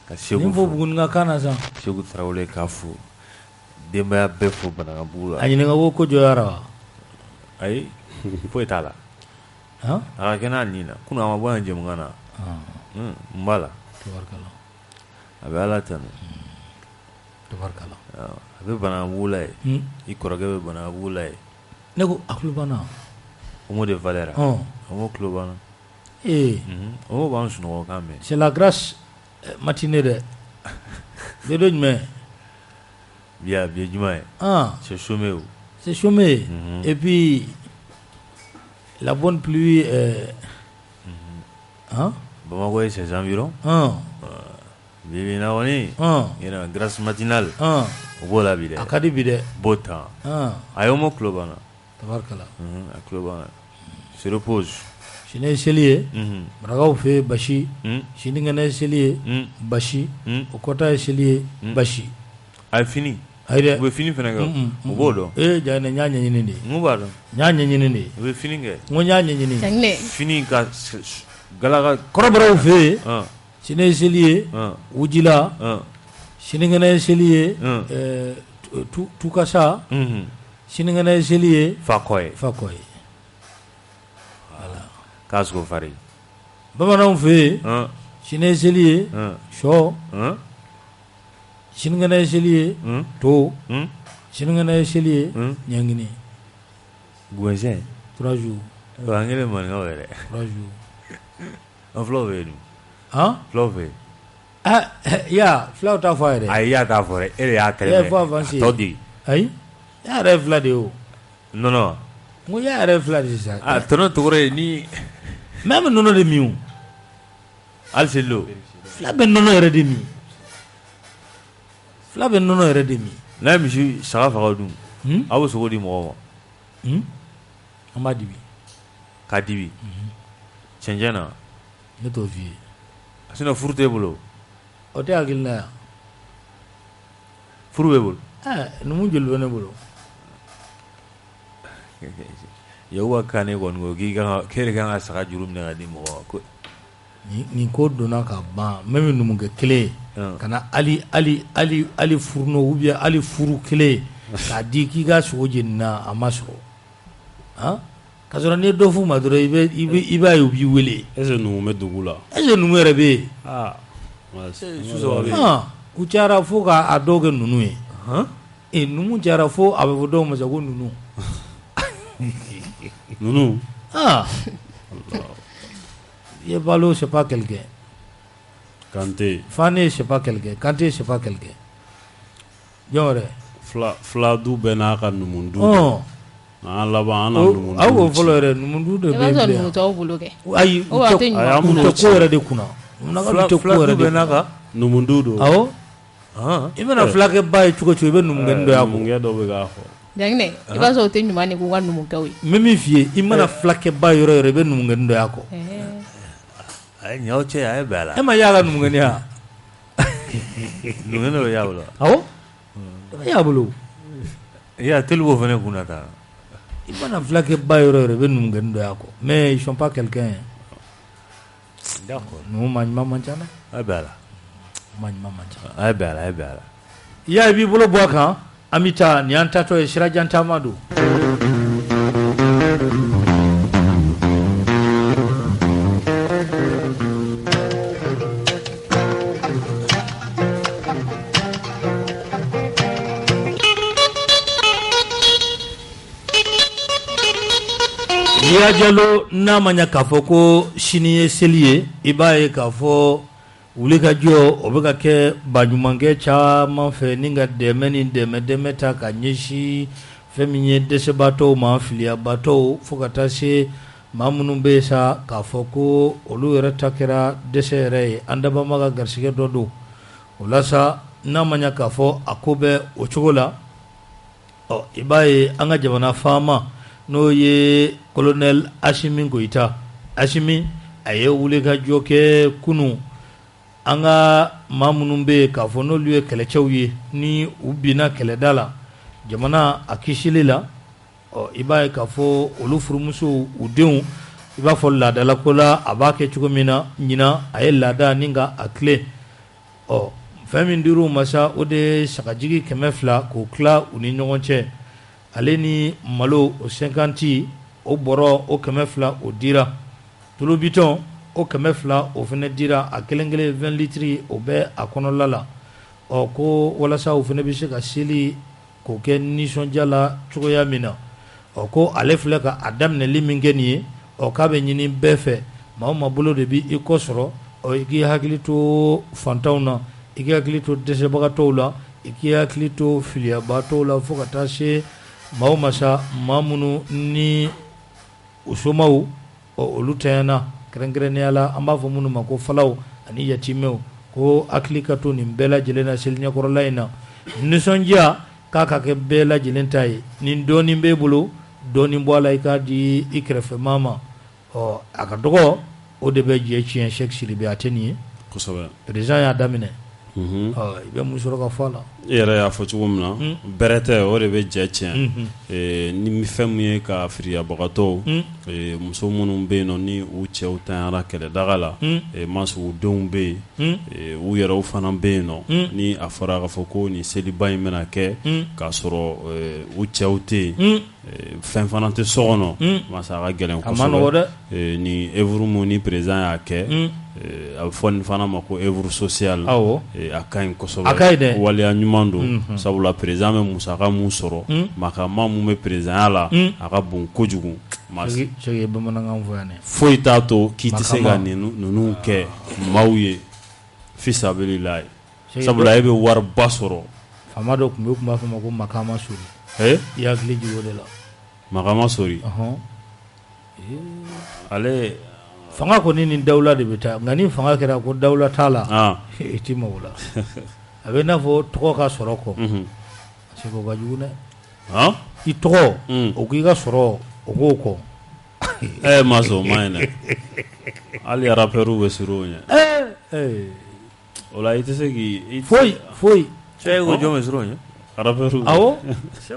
ka Seku fo bugun nga kana sa Seku Traoré ka fo demba be fo Banangabugu la ani nga wo ko joyara ay fo etala ha kana nina kuna ma bwana je mungana mbala tabarkala abe ala tanu tabarkala abe Banangabugu la I koroge be Banangabugu la ne ko aklubana Homo de Valera homo klubana homo ban suno kambe c'est la grâce matinée de mais bien juma c'est chômé et puis la bonne pluie Bamako et ses environs bibi na woni ina grâce matinale bola bide akadi bide bota ayomo klubana tabarkala klubana se repose Shine Selier, Bragaw fait Bashi, Shiningane Selier, Bashi, Okota Selier, Bashi. A fini. Aïe, vous fini fenanga. Mubodo. Jana nyanya nyini. Mubado. Nyanya nyini. Vous fini nge. Nyanya nyini. Fini ka galaga Korabrao fait. Shine Selier, Ujila, Shiningane Selier, Tukasa, Shiningane Selier, Fakoy. Kasko fari Bamanan fe Shine Selier Sho Shiningane Selier To Shiningane Selier Nyangini Gwenzen 3 jours Wangele man ngawere 3 jours En flove flove ya flow ta fire ay ya ta fore ele ya kale todi ay ya refla de o non mo ya refla de ça tono tore ni même nono de miu alselo flabe nono ere de mi flabe nono ere de mi na mi ju sara fa dum awu so di mo amadi bi kadibi chenjana ne to vie asina furte bolo o te agilna furbe bolo numu jul bene bolo yawa kane gongo giga kere kan asaka jurum ne gadi mo ko ni ko dona ka ba même numu ge kele kana ali furno ubia ali furu kele ka di ki ga soje na amaso kasoro ne do fu maduro ibe yubi wele ese numu medugula ese numu rebe suso kuchara fu ka adoge nunu numu chara fu abe vodo mo jago nunu Nounou. Ye Balo, c'est pas quelqu'un. Kanté. Fane, c'est pas quelqu'un. Kanté, c'est pas quelqu'un. Yore. Fladou Benaka Numundu. Laba ana Numundu. Awo folore Numundu de Bebe. Eba Numundu au buluke. Ayi, utakora de kuna. Fladou Benaka Numundu do. Awo? Imena flake bae chuko chuko numungendo yako. Mungedo begafo. Dangne, iba so te nyumani ku wanu mukawi. Mimi fie, imana flake ba yoro be numungendo yako. Ay nyaoche ay bala. Ema yaga numungeni ha. Numungendo ya bolo. Awo? Ya bolo. Ya telbo fene kunata. Imana flake ba yoro be numungendo yako. Mais ils sont pas quelqu'un. D'accord. Nous manjma manchana. Ay bala. Manjma manchana. Ay bala. Ya bi bolo boaka. Amita ni antato e Shirajanta Madu. Yajalo namanya kafoko shiniye seliye ibaye kafo wuli ka jɔ o bɛ ka kɛ baɲumankɛ caman fɛ ni ka dɛmɛ ni dɛmɛ ta ka ɲɛsin fɛn min ye dɛsɛbaatɔw ma filiyabaatɔw fo ka taa se maa minnu bɛ sa k'a fɔ ko olu yɛrɛ ta kɛra dɛsɛ yɛrɛ ye an dabama ka garisɛgɛ dɔ don o la sa n'a ma ɲɛ k'a fɔ a ko bɛ o cogo la i b'a ye an ka jamana faama n'o ye colonel Asimi Goïta Asimi a ye wuli ka jɔ kɛ kunun an ka maa minnu bɛ yen k'a fɔ n'olu ye kɛlɛcɛw ye ni u binna kɛlɛda la jamana a kisili la i b'a ye k'a fɔ olu furumusow u denw i b'a fɔ laadalako la a b'a kɛ cogo min na ɲinan a ye laada ni ka a tilen ɔ fɛn min dir'u ma sa o de ye sagajigi 200 k'o tila u ni ɲɔgɔn cɛ ale ni malo o 50 o bɔrɔ o 200 o dira tulu bitɔn o 200 o fana dira a kelen kelen 20 litiri o bɛ a kɔnɔla la ɔ ko walasa o fana bɛ se ka seli k'o kɛ nisɔndiya la cogoya min na ɔ ko ale filɛ ka a daminɛli min kɛ nin ye ɔ k'a bɛ ɲini bɛɛ fɛ maa o maa bolo de bɛ i kɔ sɔrɔ ɔ i k'i hakili to fantanw na i k'i hakili to dɛsɛbagatɔw la i k'i hakili to filiyabaatɔw la fo ka taa se maa o maa sa maa minnu ni u somaw ɔ olu tanyana kɛrɛnkɛrɛnnenya la an b'a fɔ minnu ma ko falaw ani yatimɛw ko hakili ka to nin bɛɛ lajɛlen na seli ɲɛkɔrɔla in na nisɔndiya k'a ka kɛ bɛɛ lajɛlen ta ye nin dɔɔnin b'e bolo dɔɔnin bɔ a la i k'a di i kɛrɛfɛmaa ma ɔ a ka dɔgɔ o de bɛ jɛ tiɲɛ Sɛki Sidibe a tɛ nin ye kosɛbɛ président y'a daminɛ i bɛ mun sɔrɔ ka fɔ a la i yɛrɛ y'a fɔ cogo min na bɛrɛ tɛ o de bɛ jɛ tiɲɛ ni fɛn min ye ka firiyabagatɔw muso minnu bɛ yen nɔ ni u cɛw tanyara kɛlɛdaga la mansaw denw bɛ yen u yɛrɛw fana bɛ yen nɔ ni a fɔra k'a fɔ ko nin seliba in bɛna kɛ k'a sɔrɔ u cɛw tɛ yen fɛn fana tɛ so kɔnɔ masa a ka gɛlɛn kosɛbɛ ni œuvre mun ni président y'a kɛ a bɛ fɔ nin fana ma ko œuvre sociale a ka ɲi kosɛbɛ waleya ɲuman don sabula président bɛ musaka mun sɔrɔ makama mun bɛ présidenya la a ka bon kojugu foyi t'a to k'i tɛ se ka ninnu kɛ maaw ye fisabililayi sabula e bɛ wariba sɔrɔ faama dɔ tun bɛ kuma fɔ ma ko makama sori i hakili jigin o de la makama sori ale fanga kɔni ni dawula de bɛ taa nka ni fanga kɛra ko dawula t'a la i t'i mago la a bɛ n'a fɔ tɔgɔ ka sɔrɔ kɔ parce que o ka jugu dɛ i tɔgɔ o k'i ka sɔrɔ o k'o kɔ ma sɔn o ma ɲi dɛ hali rapɛriw bɛ siran o ɲɛ o la i tɛ se k'i foyi cɛ ko jɔn bɛ siran o ɲɛ rapɛriw awɔ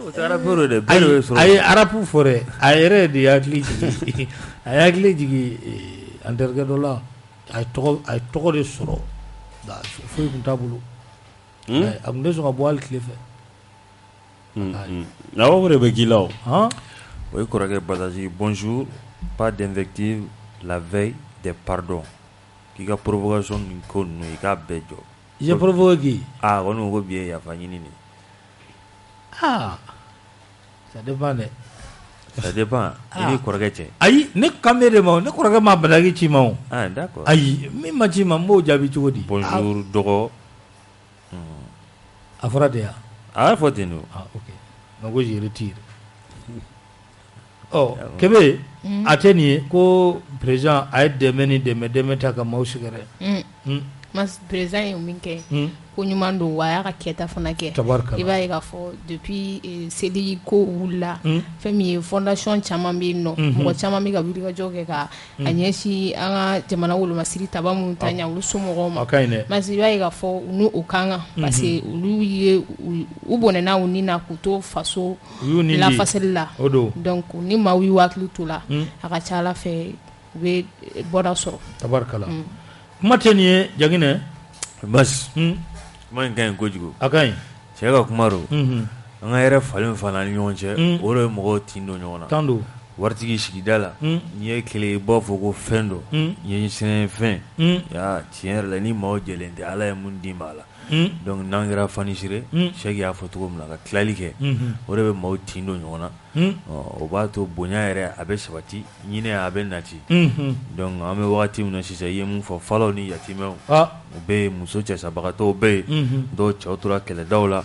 o tɛ rapɛriw de bɛɛ de bɛ siran a ye arapu fɔ dɛ a yɛrɛ de hakili jigin a ye hakili jigin an terikɛ dɔ la a ye tɔgɔ de sɔrɔ foyi tun t'a bolo a tun tɛ sɔn ka bɔ hali tile fɛ awɔ o de bɛ k'i la o o ye kɔrɔkɛ Basazi bonjour pas d'invective la veille des pardons k'i ka provocation nin ko ninnu i k'a bɛɛ jɔ i ye provoqué qui kɔni ko bi ye yafa ɲini de ça dépend dɛ ça dépend i ni kɔrɔkɛ cɛ ayi ne kan bɛ de ma ne kɔrɔkɛ ma badaki ci ma o d'accord ayi min ma ci ma n b'o jaabi cogo di bonjour dɔgɔ a fɔra de yan a y'a fɔ ten don ok donc ko je retire Kebe a tɛ nin ye ko président a ye dɛmɛ ni dɛmɛ ta ka maaw sɛgɛrɛ mas président ye min kɛ ko ɲuman don wa a y'a ka kɛta fana kɛ i b'a ye k'a fɔ depuis seli ko wulila fɛn min ye fondation caman bɛ yen nɔ mɔgɔ caman bɛ ka wulikajɔ kɛ ka a ɲɛsin an ka jamana wolomasiri taba minnu ta ɲɛ olu somɔgɔw ma mas i b'a ye k'a fɔ u n'o kan kan parce que olu ye u bɔnɛna u ni na k'u to faso lafasali la donc ni maaw y'u hakili to la a ka ca Ala fɛ u bɛ bɔda sɔrɔ tabarikala kuma tɛ nin ye Jaginɛ basi kuma in ka ɲi kojugu a ka ɲi cɛ ka kuma don an ka yɛrɛ falen ni ɲɔgɔn cɛ o de ye mɔgɔw tin don ɲɔgɔn na tan don waritigi sigida la n'i ye kele i b'a fɔ ko fɛn don ɲɛsinnen fɛn tiɲɛ yɛrɛ la ni maaw jɛlen tɛ Ala ye mun d'i ma a la donc n'an kɛra fanisire Sɛki y'a fɔ cogo min na ka tilali kɛ o de bɛ maaw tin don ɲɔgɔn na o b'a to bonya yɛrɛ a bɛ sabati ɲinɛ a bɛ nati donc an bɛ wagati min na sisan i ye mun fɔ falaw ni yatimɛw u bɛ yen muso cɛsabagatɔw bɛ yen dɔw cɛw tora kɛlɛdaw la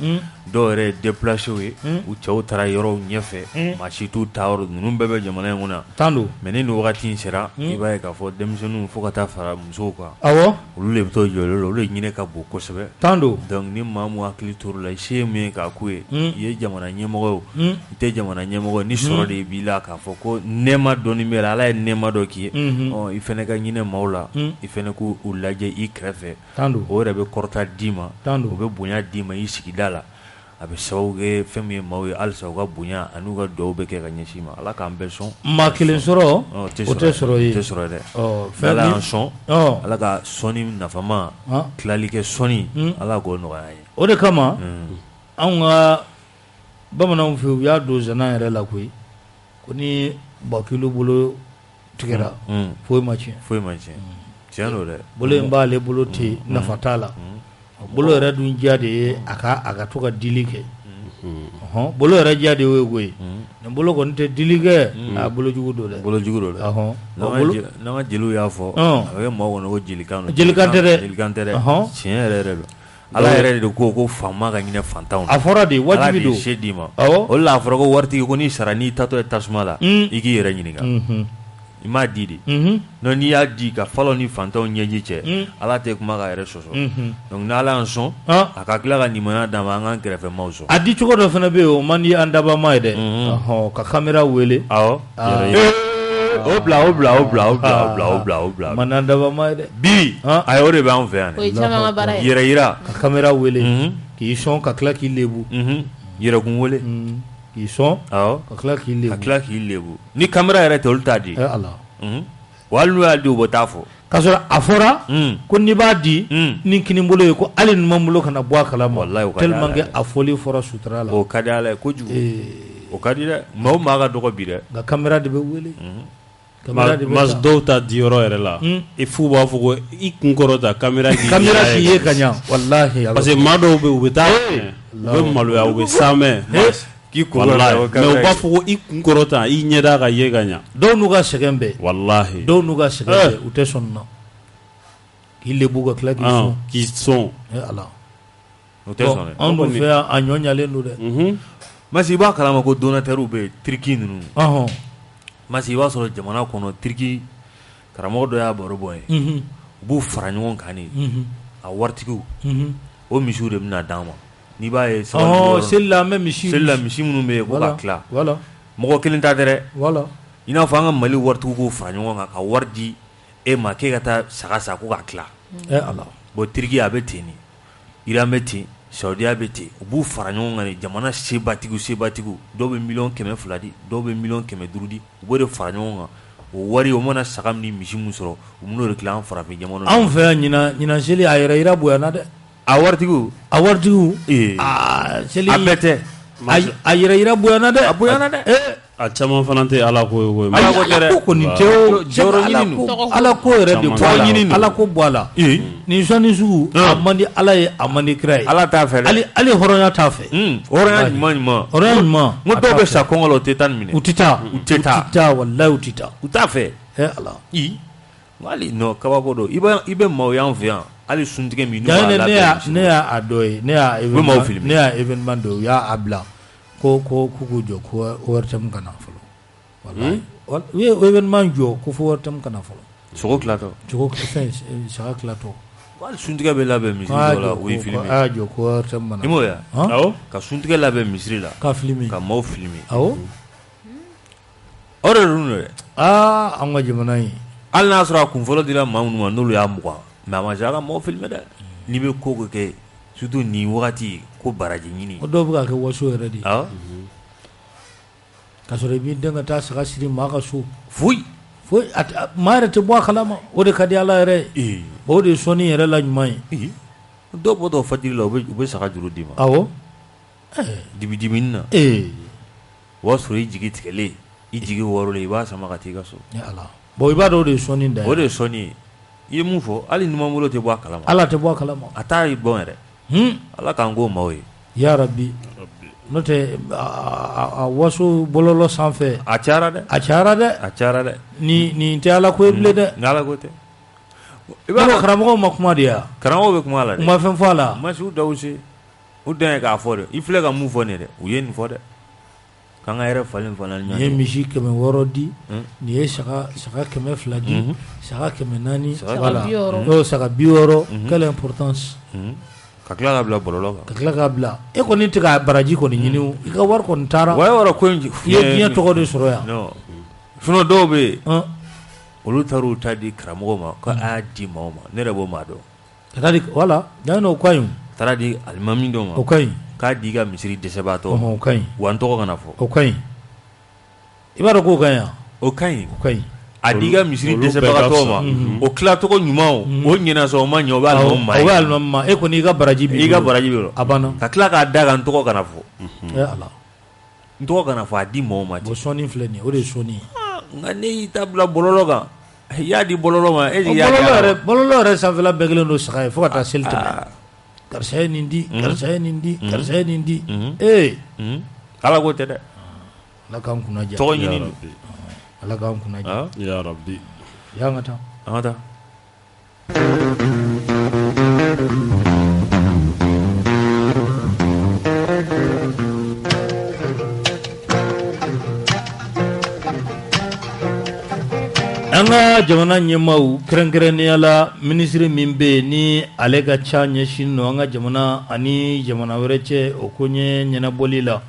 dɔw yɛrɛ ye déplacés ye u cɛw taara yɔrɔw ɲɛfɛ maa si t'u ta yɔrɔ ninnu bɛɛ bɛ jamana in kɔnɔ mais ni nin wagati in sera i b'a ye k'a fɔ denmisɛnninw fo ka taa fara musow kan olu de bɛ to jɔlen la olu de ɲinɛ ka bon kosɛbɛ donc ni maa mun hakili tor'o la i se ye min ye k'a k'u ye i ye jamana ɲɛmɔgɔ ye i tɛ jamana ɲɛmɔgɔ ni sɔrɔ de b'i la k'a fɔ ko nɛɛma dɔɔnin bɛ la Ala ye nɛɛma dɔ k'i ye i fɛnɛ ka ɲinɛ maaw la i fɛnɛ k'u lajɛ i kɛrɛfɛ o yɛrɛ bɛ kɔrɔta d'i ma o bɛ bonya d'i ma i sigida la a bɛ sababu kɛ fɛn min ye maaw ye halisa u ka bonya ani u ka duwawu bɛ kɛ ka ɲɛsin ma Ala k'an bɛɛ sɔn maa kelen sɔrɔ o tɛ sɔrɔ ye dɛ Ala y'an sɔn Ala ka sɔnni nafama tilali kɛ sɔnni Ala k'o nɔgɔya ye o de kama anw ka bamananw fɛ u y'a don zana yɛrɛ la koyi ko ni bakilo bolo tigɛra foyi ma tiɲɛ tiɲɛ don dɛ bolo in b'ale bolo ten nafa t'a la bolo yɛrɛ dun diya de ye a ka to ka dili kɛ bolo yɛrɛ diya de y'o ye koyi nin bolo kɔni tɛ dili kɛ a bolojugu don dɛ n'an ka jeliw y'a fɔ a bɛ maaw kɔnɔ ko jelikan tɛ dɛ tiɲɛ yɛrɛ don Ala yɛrɛ de ko faama ka ɲinɛ fantanw a fɔra de wajibi don Ala de se d'i ma o la a fɔra ko waritigi ko n'i sara n'i tatɔ ye tasuma la i k'i yɛrɛ ɲininka i m'a di de non n'i y'a di ka fɔlɔ ni fantanw ɲɛji cɛ Ala tɛ kuma ka yɛrɛ sɔsɔ donc n'Ala y'an sɔn a ka tila ka nimaniya d'an ma an k'an kɛrɛfɛmaw sɔn a di cogo dɔ fana bɛ yen o man di an dabama ye dɛ ka kamera wele o bila man di an dabama ye dɛ bi ayi o de b'an fɛ yan yɛrɛ yira ka kamera wele k'i sɔn ka tila k'i lebu yɛrɛkun wele k'i sɔn ka tila k'i lebu ni kamera yɛrɛ tɛ olu t'a di Ala wa hali n'u y'a di u bɛ taa fɔ k'a sɔrɔ a fɔra ko n'i b'a di ni kinibolo ye ko hali numan bolo kana bɔ a kalama tellement que a fɔli fɔra sutura la o ka di Ala ye kojugu o ka di dɛ maa o maa ka dɔgɔ bi dɛ nka kamera de bɛ wele mas dɔw ta di yɔrɔ yɛrɛ la i fu b'a fɔ ko i kunkɔrɔta kamera k'i ye ka ɲa wallahi parce que maa dɔw bɛ u bɛ taa u bɛ maloya u bɛ samɛ k'i wallahi mais u b'a fɔ ko i kunkɔrɔta i ɲɛda ka ye ka ɲa dɔw n'u ka sɛgɛn bɛɛ wallahi dɔw n'u ka sɛgɛn bɛɛ u tɛ sɔn na k'i lebu ka tila k'i sɔn Ala o tɛ sɔn dɛ anw dun fɛ yan a ɲɔ ɲalen don dɛ Masi i b'a kalama ko donatɛriw bɛ Turki ninnu Masi i b'a sɔrɔ jamana kɔnɔ Turki karamɔgɔ dɔ y'a baro bɔ ye u b'u fara ɲɔgɔn kan de a waritigiw o misiw de bɛna d'an ma n'i b'a ye seli la misi minnu bɛ yen ko ka tila mɔgɔ kelen ta tɛ dɛ i n'a fɔ an ka Mali waritigiw k'u fara ɲɔgɔn kan ka wari di e ma k'e ka taa saga sa ko ka tila Ala bon Turki a bɛ ten de Iran bɛ ten Saudiya bɛ ten u b'u fara ɲɔgɔn kan de jamana sebatigiw dɔw bɛ 200,000 di dɔw bɛ 500,000 di u b'o de fara ɲɔgɔn kan o wari o mana saga ni misi mun sɔrɔ u b'o de tila an farafin jamana anw fɛ yan ɲinan seli a yɛrɛ yira bonyana dɛ a waritigiw seli a bɛɛ tɛ a yɛrɛ yira bonyana dɛ a caman fana tɛ Ala ko ye Ala ko tɛ dɛ ko kɔni tɛ jɔyɔrɔ ɲini Ala ko yɛrɛ de bɔ a la Ala ko bɔ a la nin sɔnni sugu a man di Ala ye a man di kira ye Ala t'a fɛ dɛ hali hɔrɔnya t'a fɛ hɔrɔnya ɲuman n ko dɔw bɛ sa kɔngɔ la u tɛ taa nin minɛ u tɛ taa wallahi u tɛ taa u t'a fɛ Ala hali non kabako don i bɛ maaw y'an fɛ yan hali suntigɛ min n'u b'a labɛn ne y'a dɔ ye ne y'a événement dɔ u y'a bila ko k'u jɔ ko ORTM kana fɔlɔ wallahi u ye événement jɔ ko fo ORTM kana fɔlɔ sogo tilatɔ saga tilatɔ hali suntigɛ bɛ labɛn misiri dɔ la o ye filmé a jɔ ko ORTM kana i m'o ye awɔ ka suntigɛ labɛn misiri la ka filmé ka maaw filmé awɔ o de don dɛ an ka jamana in hali n'a sɔrɔ a kunfɔlɔ dira maa minnu ma n'olu y'a mugan mais a ma se a ka maaw filmé dɛ n'i bɛ ko ko kɛ surtout nin wagati ko baraji ɲini o dɔw bɛ ka kɛ waso yɛrɛ de awɔ ka sɔrɔ i b'i den ka taa saga siri maa ka so foyi maa yɛrɛ tɛ bɔ a kalama o de ka di Ala yɛrɛ ye o de ye sɔnni yɛrɛ la ɲuman ye dɔw bɔtɔ fajiri la u bɛ saga juru d'i ma awɔ dibi-dibini na o b'a sɔrɔ i jigi tigɛlen i jigi wɔɔrɔlen i b'a sama ka taa i ka so Ala bon i b'a dɔn o de ye sɔnni da ye o de ye sɔnni ye i ye mun fɔ hali numanbolo tɛ bɔ a kalama Ala tɛ bɔ a kalama a t'a bɔn yɛrɛ Ala k'an k'o maaw ye ya Rabbi n'o tɛ a waso bɔlɔlɔ sanfɛ a cayara dɛ nin tɛ Ala ko ye bilen dɛ ni Ala ko tɛ i b'a dɔn karamɔgɔw ma kuma de ya karamɔgɔw bɛ kuma a la dɛ u ma fɛn fɔ a la ma se u daw se u dan ye k'a fɔ dɛ i filɛ ka mun fɔ nin dɛ u ye nin fɔ dɛ k'an ka yɛrɛ falen ni ɲɔgɔn cɛ nin ye misi 600 di nin ye saga 200 di saga 400 saga 60 quelle importance ka tila k'a bila bɔlɔlɔ kan ka tila k'a bila e kɔni tɛ ka baraji kɔni ɲini i ka wari kɔni taara wa yɔrɔ ko in i ye diɲɛ tɔgɔ de sɔrɔ yan non sinon dɔw bɛ yen olu taar'u ta di karamɔgɔ ma ko a y'a di maaw ma ne yɛrɛ b'o maa dɔn ka taa di voilà yanni o ka ɲi taara di alimami dɔ ma o ka ɲi k'a di ka misiri dɛsɛbaatɔ o ka ɲi wa n tɔgɔ kana fɔ o ka ɲi i b'a dɔn k'o ka ɲi wa o ka ɲi o ka ɲi a di ka misiri dɛsɛbagatɔ ma o tilacogo ɲuman o ɲɛna sɔn o ma ɲɛ o bɛ alimami ma o bɛ alimami ma e kɔni i ka baraji b'i bolo a banna ka tila k'a da kan n tɔgɔ kana fɔ ala n tɔgɔ kana fɔ a di mɔgɔw ma ten o sɔnni filɛ nin ye o de ye sɔnni ye nka ne y'i ta bila bɔlɔlɔ kan i y'a di bɔlɔlɔ ma e y'a bɔlɔlɔ yɛrɛ sanfɛla bɛɛ kelen don saga ye fo ka taa seli tɛmɛ karisa ye nin di karisa ye nin di karisa ye nin di ala ko tɛ dɛ ala k'an kunna diya tɔgɔ ɲini don ala k'an kunna diya ya rabbi y'an ka taa an ka taa an ka jamana ɲɛmaaw kɛrɛnkɛrɛnnenya la minisiri min bɛ yen ni ale ka ca ɲɛsin nɔ an ka jamana ani jamana wɛrɛ cɛ o ko ɲɛ ɲɛnabɔli la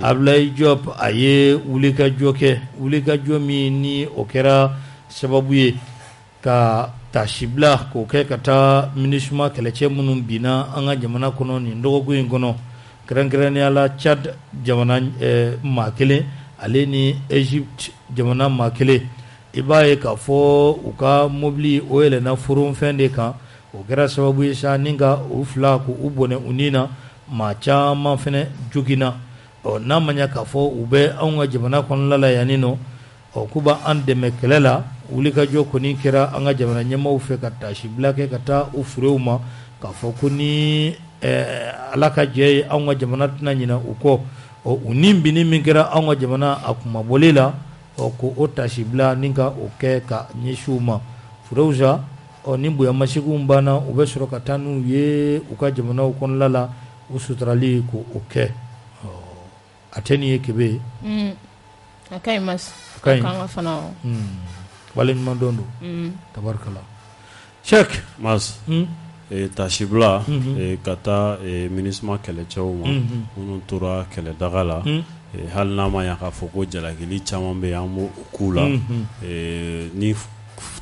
Abdoulaye Diop a ye wulikajɔ kɛ wulikajɔ min ni o kɛra sababu ye ka tasibila k'o kɛ ka taa MINUSMA kɛlɛcɛ minnu binna an ka jamana kɔnɔ nin dɔgɔkun in kɔnɔ kɛrɛnkɛrɛnnenya la Tchad jamana maa kelen ale ni Egypte jamana maa kelen i b'a ye k'a fɔ u ka mobili o yɛlɛnna foronfɛn de kan o kɛra sababu ye sa ni ka u fila k'u bɔnɛ u ni na maa caman fɛnɛ joginna n'a ma ɲɛ k'a fɔ u bɛ anw ka jamana kɔnɔna la yanni nɔ k'u b'an dɛmɛ kɛlɛ la wulikajɔ kɔni kɛra an ka jamana ɲɛmaaw fɛ ka tasibila kɛ ka taa u furew ma k'a fɔ ko ni ala ka jɛ ye anw ka jamana tɛna ɲinɛ u kɔ u ni binni min kɛra anw ka jamana a kumabɔli la ko o tasibila ni ka o kɛ ka ɲɛsin u ma furew sa ni bonyamasegin banna u bɛ sɔrɔ ka taa n'u ye u ka jamanaw kɔnɔna la u suturali ko o kɛ a tɛ nin ye kebe ye a ka ɲi mas a ka ɲi kan ka fana waleɲuman dɔn don tabarikala Cheikh mas tasibila ka taa MINUSMA kɛlɛcɛw ma minnu tora kɛlɛdaga la hali n'a ma ɲɛ k'a fɔ ko jalakili caman bɛ yen an b'o k'u la ni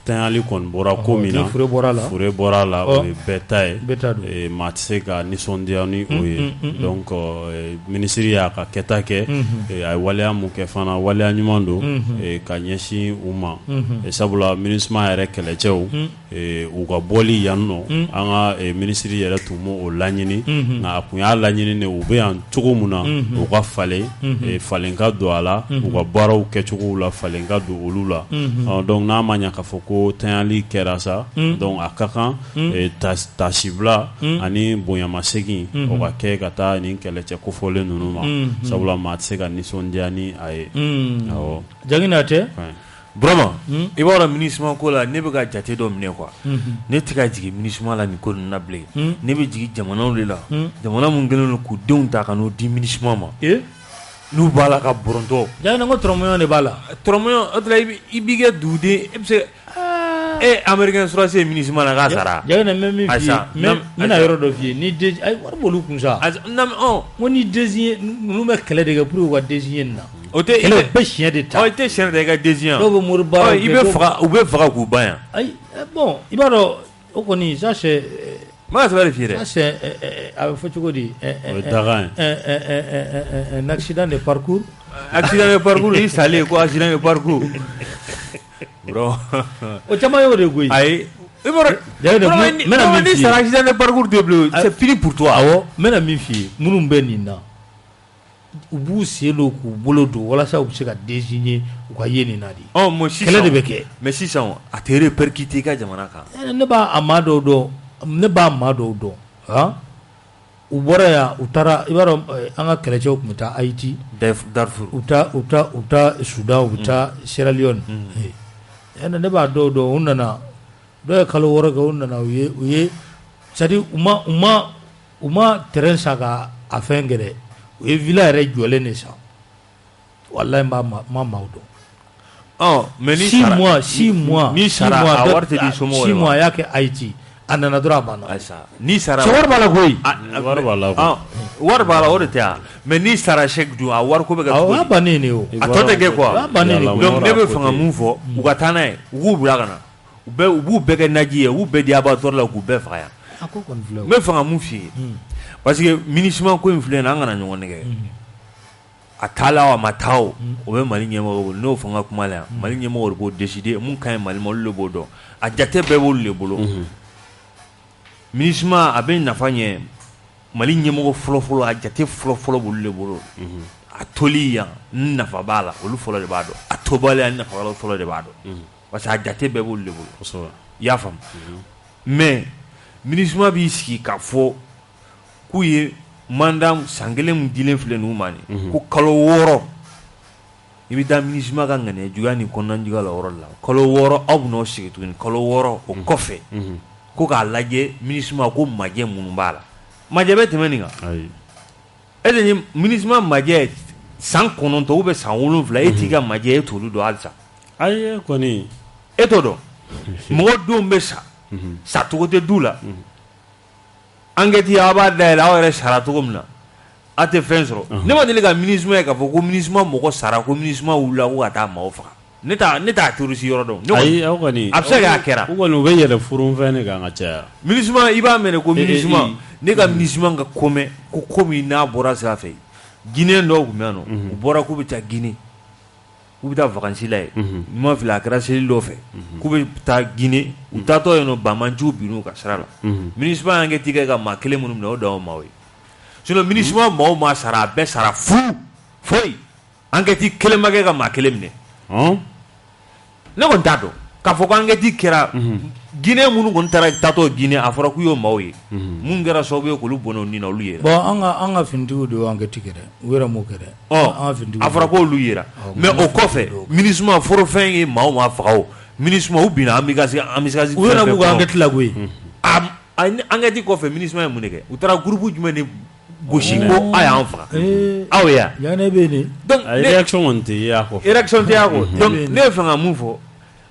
tanyali kɔni bɔra ko min na fure bɔra la o ye bɛɛ ta ye maa tɛ se ka nisɔndiya ni o ye donc minisiri y'a ka kɛta kɛ a ye waleya mun kɛ fana waleya ɲuman don ka ɲɛsin u ma sabula MINUSMA yɛrɛ kɛlɛcɛw u ka bɔli yan nɔ an ka minisiri yɛrɛ tun m'o laɲini nka a kun y'a laɲini de u bɛ yan cogo min na u ka falen ka don a la u ka baaraw kɛcogow la falen ka don olu la donc n'a ma ɲɛ k'a fɔ ko tanyali kɛra sa donc a ka kan tasibila ani bonyamasegin o ka kɛ ka taa nin kɛlɛcɛ kofɔlen ninnu ma sabula maa tɛ se ka nisɔndiya ni a ye Jagina tɛ Burama i b'a dɔn MINUSMA ko la ne bɛ ka jate dɔ minɛ quoi ne tɛ ka jigin MINUSMA la nin ko ninnu na bilen ne bɛ jigin jamanaw de la jamana mun kɛlen don k'u denw ta ka n'u di MINUSMA ma n'u b'a la ka bɔrɔntɔ Jagina ko tɔrɔmɔɲɔn de b'a la tɔrɔmɔɲɔn o tila i b'i kɛ duguden e bɛ se américain surasiye MINUSMA la k'a sara Jagina n bɛ min f'i ye n bɛna yɔrɔ dɔ f'i ye ni wari b'olu kun sa ko ni désigné ninnu bɛ kɛlɛ de kɛ pour que u ka désigné nin na o tɛ kɛlɛ bɛ siɲɛ de ta i tɛ siɲɛ de ta i ka désigné dɔw bɛ mori baara kɛ u bɛ faga k'u ban yan ayi bon i b'a dɔn o kɔni ça c'est n b'a sɛbɛn de f'i ye dɛ ça c'est a bɛ fɔ cogo di o ye daga ye un accident de parcours i salen ko accident de parcours bro o caman y'o de koyi ayi i b'a dɔn ni sara accident de parcours tɛ bilen c'est fini pour toi awɔ n bɛna min f'i ye minnu bɛ nin na u b'u sen don k'u bolo don walasa u bɛ se ka désigner u ka ye nin na de kɛlɛ de bɛ kɛ mais sisan a tɛ répercuter i ka jamana kan ne b'a maa dɔw dɔn u bɔra yan u taara i b'a dɔn an ka kɛlɛcɛw tun bɛ taa Haïti Darfour u taa Soudan u bɛ taa Sierra Leone ne b'a dɔw dɔn u nana dɔw ye kalo 6 kɛ u nana u ye c'est-à-dire u ma terrain san ka a fɛn kɛ dɛ u ye villa yɛrɛ jɔlen de san walahi n b'a maaw dɔn mais ni 6 mois ni sara a wari tɛ di somɔgɔw 6 mois a y'a kɛ Haïti a nana dɔrɔn a banna ni sara wari b'a la koyi wari b'a la o de tɛ yan mais ni sara chèque dun a wari ko bɛ ka o y'a bannen de o a tɔ tɛ kɛ quoi donc ne bɛ fɛ ka mun fɔ u ka taa n'a ye u k'u bila ka na u b'u bɛɛ kɛ naji ye u b'u bɛɛ di abattoir la k'u bɛɛ faga yan me fanga mun fi parce que ministre ko influence an kana ɲɔgɔn nɛgɛ a taala wa matao o be Mali ɲɛmɔgɔ bolo n'o fanga kuma la Mali ɲɛmɔgɔ de b'o décider mun ka ɲi Mali ma olu de b'o dɔn a jate bɛɛ b'olu de bolo ministre a bɛ nafa ɲɛ Mali ɲɛmɔgɔ fɔlɔ-fɔlɔ a jate fɔlɔ-fɔlɔ b'olu de bolo a toli yan nafa b'a la olu fɔlɔ de b'a dɔn a tobaliya nafa fɔlɔ de b'a dɔn parce que a jate bɛɛ b'olu de bolo i y'a faamu mais ministre b'i sigi ka fɔ k'u ye mandat san kelen mun dilen filɛ n'u ma nin ko kalo 6 i bɛ taa ministre ka ŋaniya juguya ni kɔnɔna juguya la yɔrɔ la kalo 6 aw bɛ n'o sigi tuguni kalo 6 o kɔfɛ ko k'a lajɛ ministre ko majɛ minnu b'a la majɛ bɛ tɛmɛ nin kan e de ye ministre majɛ san 9 ou bien san 7 e t'i ka majɛ e t'olu dɔn halisa ayi kɔni e t'o dɔn mɔgɔ denw bɛ sa cogo tɛ du la enquête aw b'a dayɛlɛ aw yɛrɛ sara cogo min na a tɛ fɛn sɔrɔ ne ma deli ka ministre ye k'a fɔ ko ministre mɔgɔ sara ko ministre wulila ko ka taa maaw faga ne t'a terroriste yɔrɔ dɔn ayi aw kɔni a bɛ se k'a kɛra u kɔni u bɛ yɛlɛ furunfɛn de kan ka caya ministre i b'a mɛn ko ministre ne ka ministre ka komɛ ko ko min n'a bɔra sira fɛ Guinéen dɔw tun bɛ yan nɔ u bɔra k'u bɛ taa Guinée k'u bɛ taa vacances la yen n ma fili a kɛra seli dɔ fɛ k'u bɛ taa Guinée u taatɔ yen nɔ Banmanjiw bin'u ka sira la ministre enquête kɛ ka maa kelen minnu minɛ o dan o maaw ye sinon ministre maaw ma sara a bɛɛ sara fu foyi enquête kelen ma kɛ ka maa kelen minɛ ne kɔni t'a dɔn k'a fɔ ko enquête kɛra Guinée minnu kɔni taara taatɔ Guinée a fɔra k'u y'o maaw ye mun kɛra sababu ye k'olu bɔnɛ u ni na olu yera bon an ka finitigiw de y'o enquête kɛ dɛ u yɛrɛ m'o kɛ dɛ a fɔra k'olu yera mais o kɔfɛ ministre forofɛn ye maaw ma faga o ministre u binna amicage u yɛrɛ b'u ka enquête la koyi enquête kɔfɛ ministre ye mun de kɛ u taara groupe jumɛn de gosi ko a y'an faga aw ya yanɛ bɛ nin donc élection kɔni tɛ ye a kɔ élection tɛ y'a kɔ donc ne bɛ fɛ ka mun fɔ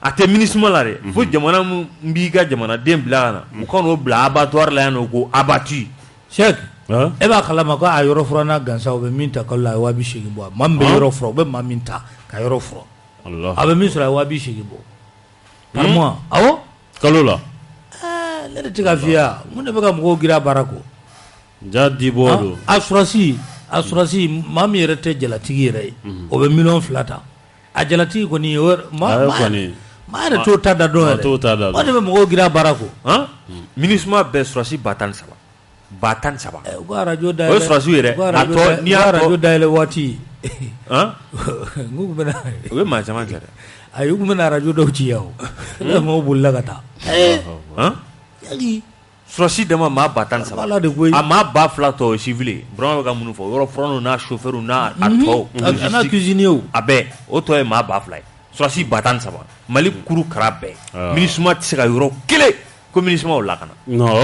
a tɛ ministre la dɛ fo jamana mun b'i ka jamanaden bila ka na u ka n'o bila abattoir la yan nɔ ko abattu Cheikh e b'a kalama ko a yɔrɔ furanna gansan u bɛ min ta kalo la a ye 280 bɔ maa min bɛ yɔrɔ furan u bɛ maa min ta ka yɔrɔ furan a bɛ min sɔrɔ a ye 280 bɔ par mois awɔ kalo la ne de tɛ ka f'i ye mun de bɛ ka mɔgɔw girin a baara kɔ ja di bɔ don assurance maa min yɛrɛ tɛ jalatigi yɛrɛ ye o bɛ 2 ta a jalatigi kɔni maa yɛrɛ t'o ta da dɔn yɛrɛ o de bɛ mɔgɔw girin a baara kɔ ministre bɛɛ surasi 10,000 u ka radio dayɛlɛ o ye surasiw yɛrɛ a tɔ n'i y'a radio dayɛlɛ waati n ko bɛna o ye maa caman kɛ dɛ ayi u tun bɛna radio dɔw ci yan o ne mɔgɔw bolila ka taa yali surasi dama maa 10,000 ala de koyi a maa 2,000 tɔ o ye civil ye Burama bɛ ka mun fɔ yɔrɔ furanniw n'a chauffeur n'a tɔw a n'a cuisinier a bɛɛ o tɔ ye maa 2,000 ye surasi 10,000 Mali kuru kara bɛɛ ministre tɛ se ka yɔrɔ kelen ko ministre o lakana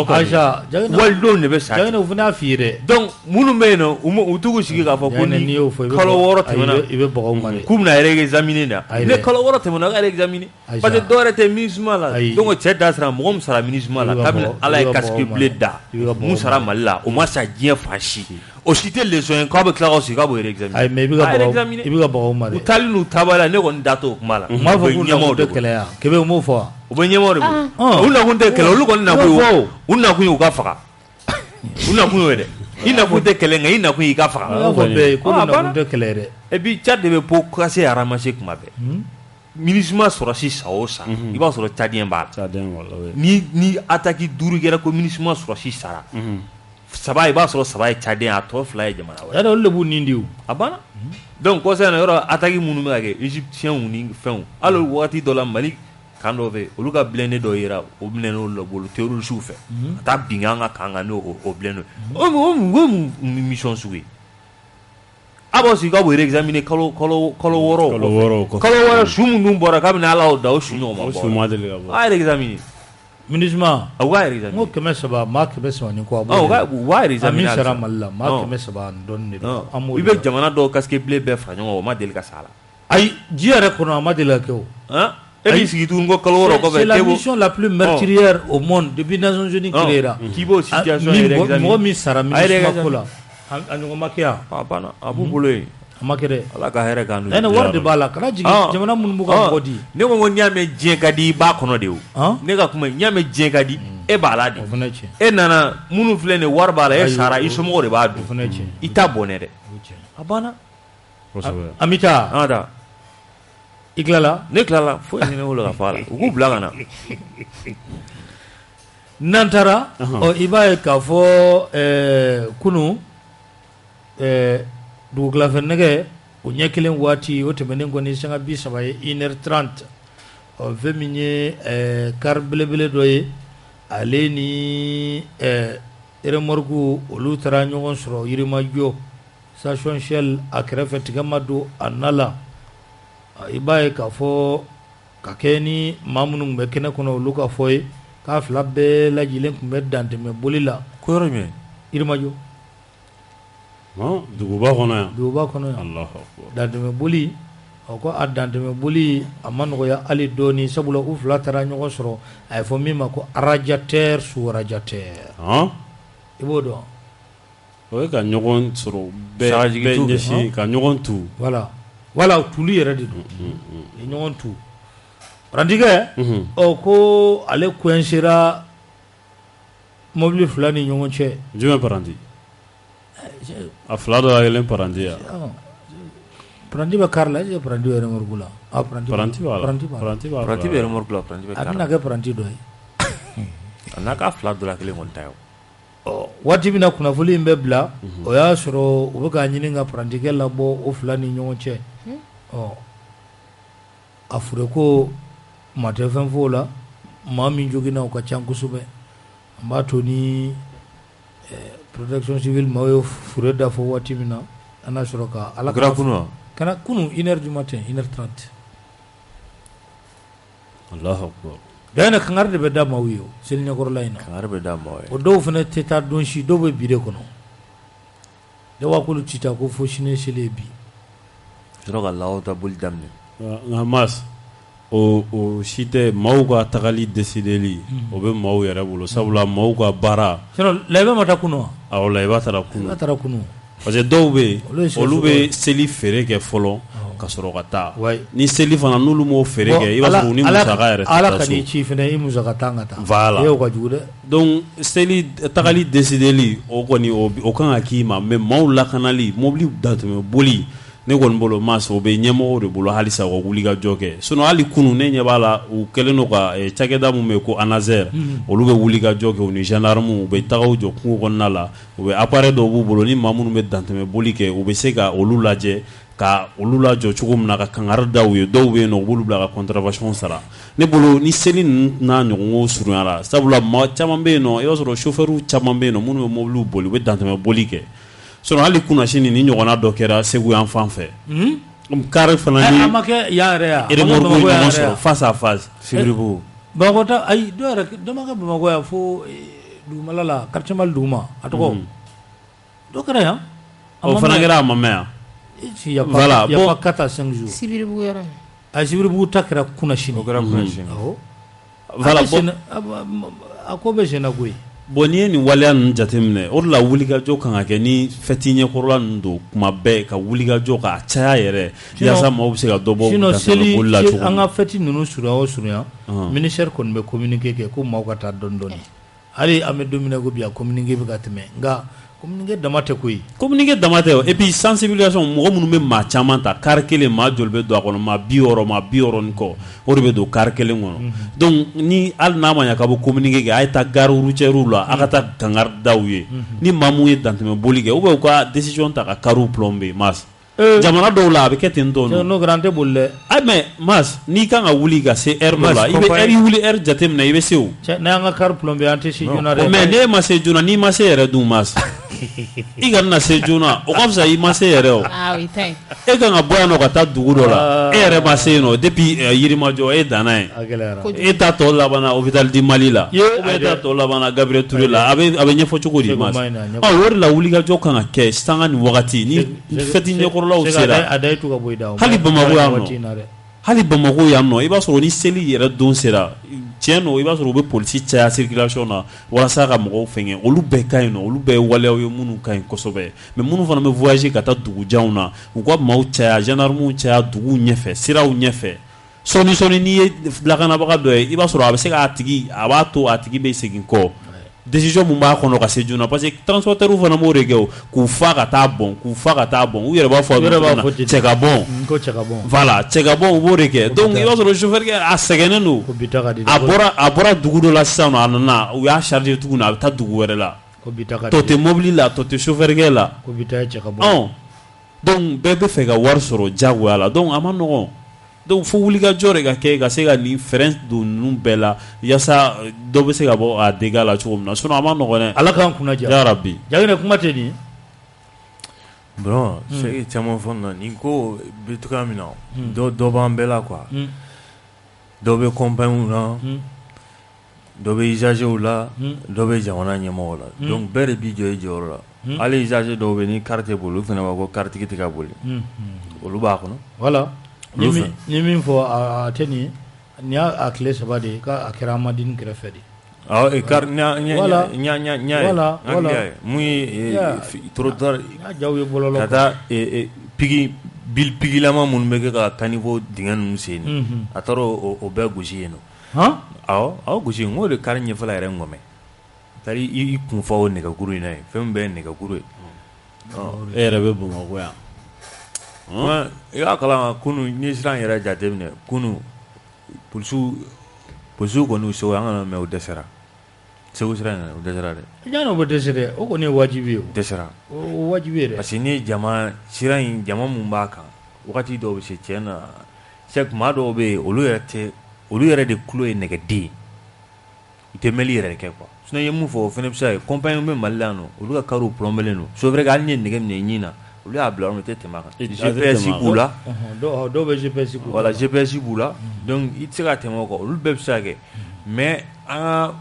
Aïcha walidenw de bɛ sa jagina u fana f'i ye dɛ donc minnu bɛ yen nɔ u t'u sigi k'a fɔ ko ni kalo 6 tɛmɛna i bɛ bɔgɔw ma dɛ k'u bɛna réexaminer da ni kalo 6 tɛmɛna a ka réexaminer parce que dɔw yɛrɛ tɛ ministre la donc cɛ da sera mɔgɔ min sara ministre la kabini Ala ye casque bleu da mun sara Mali la o ma sa diɲɛ fan si o si tɛ leçon ye k'aw bɛ tila k'aw sigi k'aw bɛ réexaminer ayi mais i bɛ ka bɔgɔw ma dɛ u taali n'u taabala ne kɔni da t'o kuma la u m'a fɔ k'u nakun tɛ kɛlɛ yan kɛmɛ u m'o fɔ wa u bɛ ɲɛmɔgɔ de bolo u nakun tɛ kɛlɛ olu kɔni nakun ye u nakun ye u ka faga u nakun y'o ye dɛ i nakun tɛ kɛlɛ nka i nakun ye i ka faga a y'a fɔ bɛɛ ye ko nakun tɛ kɛlɛ dɛ et puis Tchad de bɛ po kase ramasser kuma bɛɛ ministre sɔrɔsi sa o sa i b'a sɔrɔ Tchadien b'a la ni attaque 5 kɛra ko ministre sɔrɔsi sara 3 i b'a sɔrɔ 3 ye Tchadien a tɔ 2 ye jamana wɛrɛ olu de b'u nin di o a banna donc kɔsɛbɛ na yɔrɔ attaque minnu bɛ ka kɛ égyptiens ni fɛnw hali waati dɔ la Mali kan dɔ fɛ olu ka blindé dɔ yera o blindé la bolo terroristes fɛ ka taa bin an ka kan kan n'o blindé o mun mission sugu ye a b'aw sigi k'aw bɛ réexaminer kalo 6 su minnu bɔra k'a bɛna Ala o da o su ɲɔgɔn ma bɔ a yɛrɛ réexaminer ministre ma a b'a réexaminer n ko 300 maa 300 ni kɔ a b'a réexaminer min sara Mali la maa 300 dɔɔnin de don i bɛ jamana dɔw casque bleu bɛɛ fara ɲɔgɔn kan o ma deli ka sa a la ayi ji yɛrɛ kɔnɔ a ma deli ka kɛ o e b'i sigi tuguni ko kalo 6 kɔfɛ c'est la mission la plus meurtrière au monde depuis Nations Unies créera k'i b'o situation réexaminer mɔgɔ min sara ministre ko la a ɲɔgɔn ma kɛ yan a banna a b'u bolo yen amakere ala ka hɛrɛ kan ne wari de b'a la kana jigin jamana minnu b'u ka mɔgɔ di ne ko n'i y'a mɛn diɲɛ ka di i b'a kɔnɔ de o ne ka kuma n'i y'a mɛn diɲɛ ka di e b'a la de e nana minnu filɛ nin wari b'a la e sara i somɔgɔw de b'a dun i t'a bɔnɛ dɛ a banna an bɛ taa da i tilala ne tilala foyi ɲinɛ wolo ka fɔ a la u k'u bila ka na n'an taara i b'a ye k'a fɔ kunun dugukilafɛ nɛgɛ o ɲɛ kelen waati o tɛmɛnen kɔni sanga 30 ye 1h30 fɛn min ye kari belebele dɔ ye ale ni remorque olu taara ɲɔgɔn sɔrɔ Yirimajɔ station Shell a kɛrɛfɛ tigɛma don a nala i b'a ye k'a fɔ ka kɛ ni maa minnu tun bɛ kɛnɛ kɔnɔ olu ka fɔ ye k'a fila bɛɛ lajɛlen tun bɛ dantɛmɛ boli la ko yɔrɔ jumɛn Yirimajɔ duguba kɔnɔ yan Allahu Akbar dantɛmɛ boli ko a dantɛmɛ boli a ma nɔgɔya hali dɔɔni sabula u fila taara ɲɔgɔn sɔrɔ a ye fɔ min ma ko radiateur sous radiateur i b'o dɔn o ye ka ɲɔgɔn sɔrɔ bɛɛ ɲɛsin ka ɲɔgɔn tu wala tuli yɛrɛ de don i ɲɔgɔn tu rantikɛ ko ale coincera mobili fila ni ɲɔgɔn cɛ jumɛn paranti a fila dɔ la kelen paranti ya paranti bɛ kari la est-ce que paranti bɛ remorque la paranti b'a la paranti bɛ remorque la paranti bɛ kari la a bɛna kɛ paranti dɔ ye a n'a ka fila dɔ la kelen kɔni ta ye waati min na kunnafoni in bɛ bila o y'a sɔrɔ u bɛ k'a ɲini ka parantikɛ labɔ o fila ni ɲɔgɔn cɛ a fure ko maa tɛ fɛn f'o la maa min joginna o ka ca kosɛbɛ an b'a to ni protection civile maaw ye fure da fɔ waati min na an na sɔrɔ ka ala ka kunu kana kunu 1h du matin 1h30 Allahu Akbar dayana kangari de bɛ da maaw ye seli ɲɛkɔrɔla in na kangari bɛ da maaw ye o dɔw fana tɛ taa don si dɔw bɛ bi de kɔnɔ ne waa k'olu ti taa ko fo sini seli ye bi sɔrɔ ka lawa ta boli daminɛ nka mas o si tɛ maaw ka tagali décideli o bɛ maaw yɛrɛ bolo sabula maaw ka baara layiba ma taa kunu wa awɔ layiba taara kunu parce que dɔw bɛ yen olu bɛ seli feere kɛ fɔlɔ ka sɔrɔ ka taa ni seli fana n'olu m'o feere kɛ i b'a sɔrɔ u ni musaka yɛrɛ tɛ taa so ala ka n'i ci fana i musaka tan ka taa voilà o ka jugu dɛ donc seli tagali décideli o kɔni o kan ka k'i ma mais maaw lakanali mobili dantɛmɛ boli ne kɔni bolo mas o bɛ ɲɛmɔgɔw de bolo halisa u ka wuli ka jɔ kɛ sinon hali kunu ne ɲɛ b'a la u kɛlen don ka cakɛda mun bɛ yen ko ANASER olu bɛ wuli ka jɔ kɛ u ni gendarme u bɛ taga u jɔ kungo kɔnɔna la u bɛ appareil dɔw b'u bolo ni maa minnu bɛ dantɛmɛ boli kɛ u bɛ se ka olu lajɛ ka olu lajɔ cogo min na ka kangari da u ye dɔw bɛ yen nɔ u b'olu bila ka contravention sara ne bolo ni seli ninnu n'a ɲɔgɔnko surunyara sabula maa caman bɛ yen nɔ i b'a sɔrɔ chauffeur caman bɛ yen nɔ minnu bɛ mobiliw boli u bɛ dantɛmɛ boli kɛ sinon hali kunasini ni ɲɔgɔnna dɔ kɛra Segu yan fan fɛ kari fana ni a ma kɛ yan yɛrɛ ya remorque ɲɔgɔn sɔrɔ face à face Sibiribugu Bamakɔ ta ayi dɔ ma kɛ Bamakɔ yan fo dugumala la quartier Mali duguma a tɔgɔ dɔ kɛra yan o fana kɛra a ma mɛn yan voilà bon 4 à 5 jours Sibiribugu yɔrɔ a Sibiribugu ta kɛra kunasini o kɛra kunasini voilà bon a ko bɛ senna koyi bon n'i ye nin waleya ninnu jateminɛ o de la wulikajɔ kan ka kɛ ni fɛti ɲɛkɔrɔla ninnu don kuma bɛɛ ka wulikajɔ k'a caya yɛrɛ yaasa maaw bɛ se ka dɔ bɔ dantɛmɛ boli la cogo min an ka fɛti ninnu surunya o surunya ministère kɔni bɛ communiqué kɛ ko maaw ka taa dɔɔni dɔɔni hali an bɛ don min na ko bi a communiqué bɛ ka tɛmɛ nka communiqué dama tɛ koyi communiqué dama tɛ et puis sensibilisation mɔgɔ minnu bɛ maa caman ta kari kelen maa joli bɛ don a kɔnɔ maa 60 ni kɔ o de bɛ don kari kelen kɔnɔ donc ni hali n'a ma ɲɛ k'a bɛ communiqué kɛ a ye taa gare routière la a ka taa kangari da u ye ni maa mun ye dantɛmɛ boli kɛ ou bien u ka décision ta ka kariw plomber mas jamana dɔw la a bɛ kɛ ten tɔ n'o kɛra an tɛ boli dɛ mais mas n'i kan ka wuli ka se heure dɔ la i bɛ heure wuli heure jateminɛ i bɛ se o n'an ka kari plomber an tɛ se joona dɛ mais n'e ma se joona n'i ma se yɛrɛ dun mas i ka na se joona o ka fisa i ma se yɛrɛ o e kan ka bɔ yan nɔ ka taa dugu dɔ la e yɛrɛ ma se yen nɔ depuis Yirimajɔ e danna yen e ta tɔ labanna hôpital di Mali la ou bien e ta tɔ labanna Gabriel Touré la a bɛ ɲɛfɔ cogo di mas o de la wulikajɔ kan ka kɛ sanga ni wagati ni fɛti ɲɛkɔrɔlaw sera hali Bamakɔ yan nɔ i b'a sɔrɔ ni seli yɛrɛ don sera tiɲɛ no i b'a sɔrɔ u bɛ polisi caya circulation na walasa ka mɔgɔw fɛngɛ olu bɛɛ ka ɲi nɔ olu bɛɛ ye waleyaw ye minnu ka ɲi kosɛbɛ mais minnu fana bɛ voyager ka taa dugujanw na u ka maaw caya gendarmew caya duguw ɲɛfɛ siraw ɲɛfɛ sɔɔni n'i ye lakanabaga dɔ ye i b'a sɔrɔ a bɛ se k'a tigi a b'a to a tigi bɛ segin kɔ décision mun b'a kɔnɔ ka se joona parce que transporteurs fana b'o de kɛ o k'u fa ka taa bɔn u yɛrɛ b'a fɔ cɛ ka bɔn voilà cɛ ka bɔn u b'o de kɛ donc i b'a sɔrɔ chauffeur kɛ a sɛgɛnnen don a bɔra dugu dɔ la sisan a nana u y'a charger tuguni a bɛ taa dugu wɛrɛ la tɔ tɛ mobili la tɔ tɛ chauffeur kɛ la donc bɛɛ bɛ fɛ ka wari sɔrɔ diyagoya la donc a ma nɔgɔn donc fo wulikajɔ de ka kɛ ka se ka nin fɛɛrɛ don ninnu bɛɛ la yaasa dɔ bɛ se ka bɔ a dégâts la cogo min na sinon a ma nɔgɔn dɛ Ala k'an kunna ja yarabi Jagɛrɛ kuma tɛ nin bon c'est caman fɔ na nin ko bɛ cogoya min na dɔ b'an bɛɛ la quoi dɔ bɛ compagnies na dɔ bɛ usagers la dɔ bɛ jamana ɲɛmɔgɔ la donc bɛɛ de b'i jɔ i jɔyɔrɔ la hali usagers dɔw bɛ ni carte tɛ bolo olu fana b'a fɔ ko carte tigi tɛ ka boli olu b'a kɔnɔ voilà ni min fɔ a tɛ nin ni y'a tile 3 de ye a kɛra Amadini kɛrɛfɛ de mun ye trottoir ka taa pigilama minnu bɛ kɛ ka caniveau dingɛ ninnu sen a taara o bɛɛ gosi yen nɔ awɔ gosi n ko de kari ɲɛfɛla yɛrɛ ngɔmɛ tari i kun fa o nɛgɛkuru in na ye fɛn min bɛ nɛgɛkuru ye e yɛrɛ bɛ Bamakɔ yan i y'a kalan kunu ni siran yɛrɛ jateminɛ kunu polisiw kɔni u segu an kana mɛ u dɛsɛra segu siran yɛrɛ u dɛsɛra dɛ ɲan'o bɛ dɛsɛ dɛ o kɔni ye wajibi ye o dɛsɛra o wajibi ye dɛ parce que ni siran in jama mun b'a kan wagati dɔw bɛ se tiɲɛ na chaque maa dɔw bɛ yen olu yɛrɛ de tulo ye nɛgɛden ye u tɛ mɛli yɛrɛ kɛ quoi sinon i ye mun fɔ o fana bɛ se ka kɛ compagnie bɛ Mali la yan nɔ olu ka kariw plombelen don c'est vrai que hali ni ye nɛgɛ minɛ i ɲin na olu y'a bila yɔrɔ min tɛ tɛmɛ a kan GPS b'u la dɔw bɛ GPS b'u la voilà GPS b'u la donc i tɛ se ka tɛmɛ o kan olu bɛɛ bɛ se ka kɛ mais an ka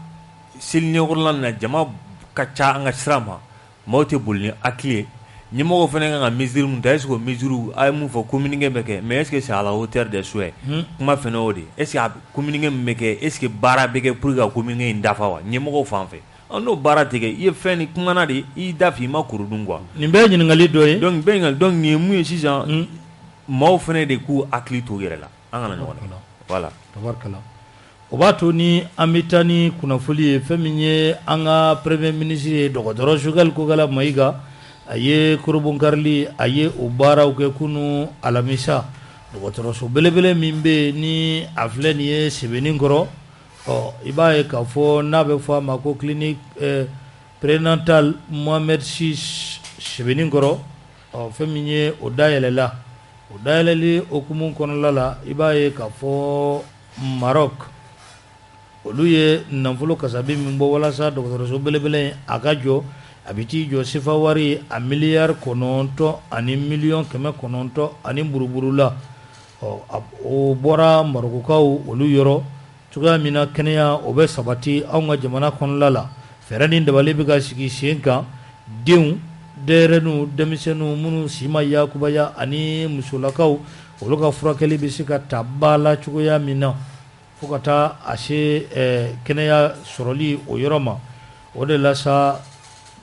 seli ɲɛkɔrɔla na jama ka ca an ka sira ma maaw tɛ boli ni hakili ye ɲɛmɔgɔw fana kan ka mesure mun ta est ce que o mesure a ye mun fɔ communiqué bɛ kɛ mais est ce que c'est à la hauteur des souhaits kuma fana o de est ce que communiqué min bɛ kɛ est ce que baara bɛ kɛ pour que ka communiqué in dafa wa ɲɛmɔgɔw fan fɛ n'o baara tɛ kɛ i ye fɛn ni kumana de i da f'i ma kuru dun quoi nin bɛɛ ye ɲininkali dɔ ye donc nin ye mun ye sisan maaw fana de k'u hakili to u yɛrɛ la an kana ɲɔgɔn na voilà tabarikala o b'a to ni an bɛ taa ni kunnafoli ye fɛn min ye an ka premier ministre ye dɔgɔtɔrɔ Sugali Kokala Mayiga a ye korobonkarili a ye o baaraw kɛ kunu alamisa dɔgɔtɔrɔso belebele min bɛ yen ni a filɛ nin ye Sebenikɔrɔ i b'a ye k'a fɔ n'a bɛ fɔ a ma ko clinique prénatal Mohamed VI Sebenikɔrɔ fɛn min ye o dayɛlɛla o dayɛlɛli okumu kɔnɔna la i b'a ye k'a fɔ Maroc olu ye nafolo kasabi min bɔ walasa dɔgɔtɔrɔso belebele a ka jɔ a bɛ t'i jɔ sifa wari a miliyari 9 ani miliyɔn 900 ani buruburu la o bɔra Marokokaw olu yɔrɔ cogoya min na kɛnɛya o bɛ sabati anw ka jamana kɔnɔna la fɛɛrɛ ni dabali bɛ ka sigi sen kan denw denyɛrɛninw denmisɛnninw minnu si ma yakubaya ani musolakaw olu ka furakɛli bɛ se ka ta ba la cogoya min na fo ka taa a se kɛnɛya sɔrɔli o yɔrɔ ma o de la sa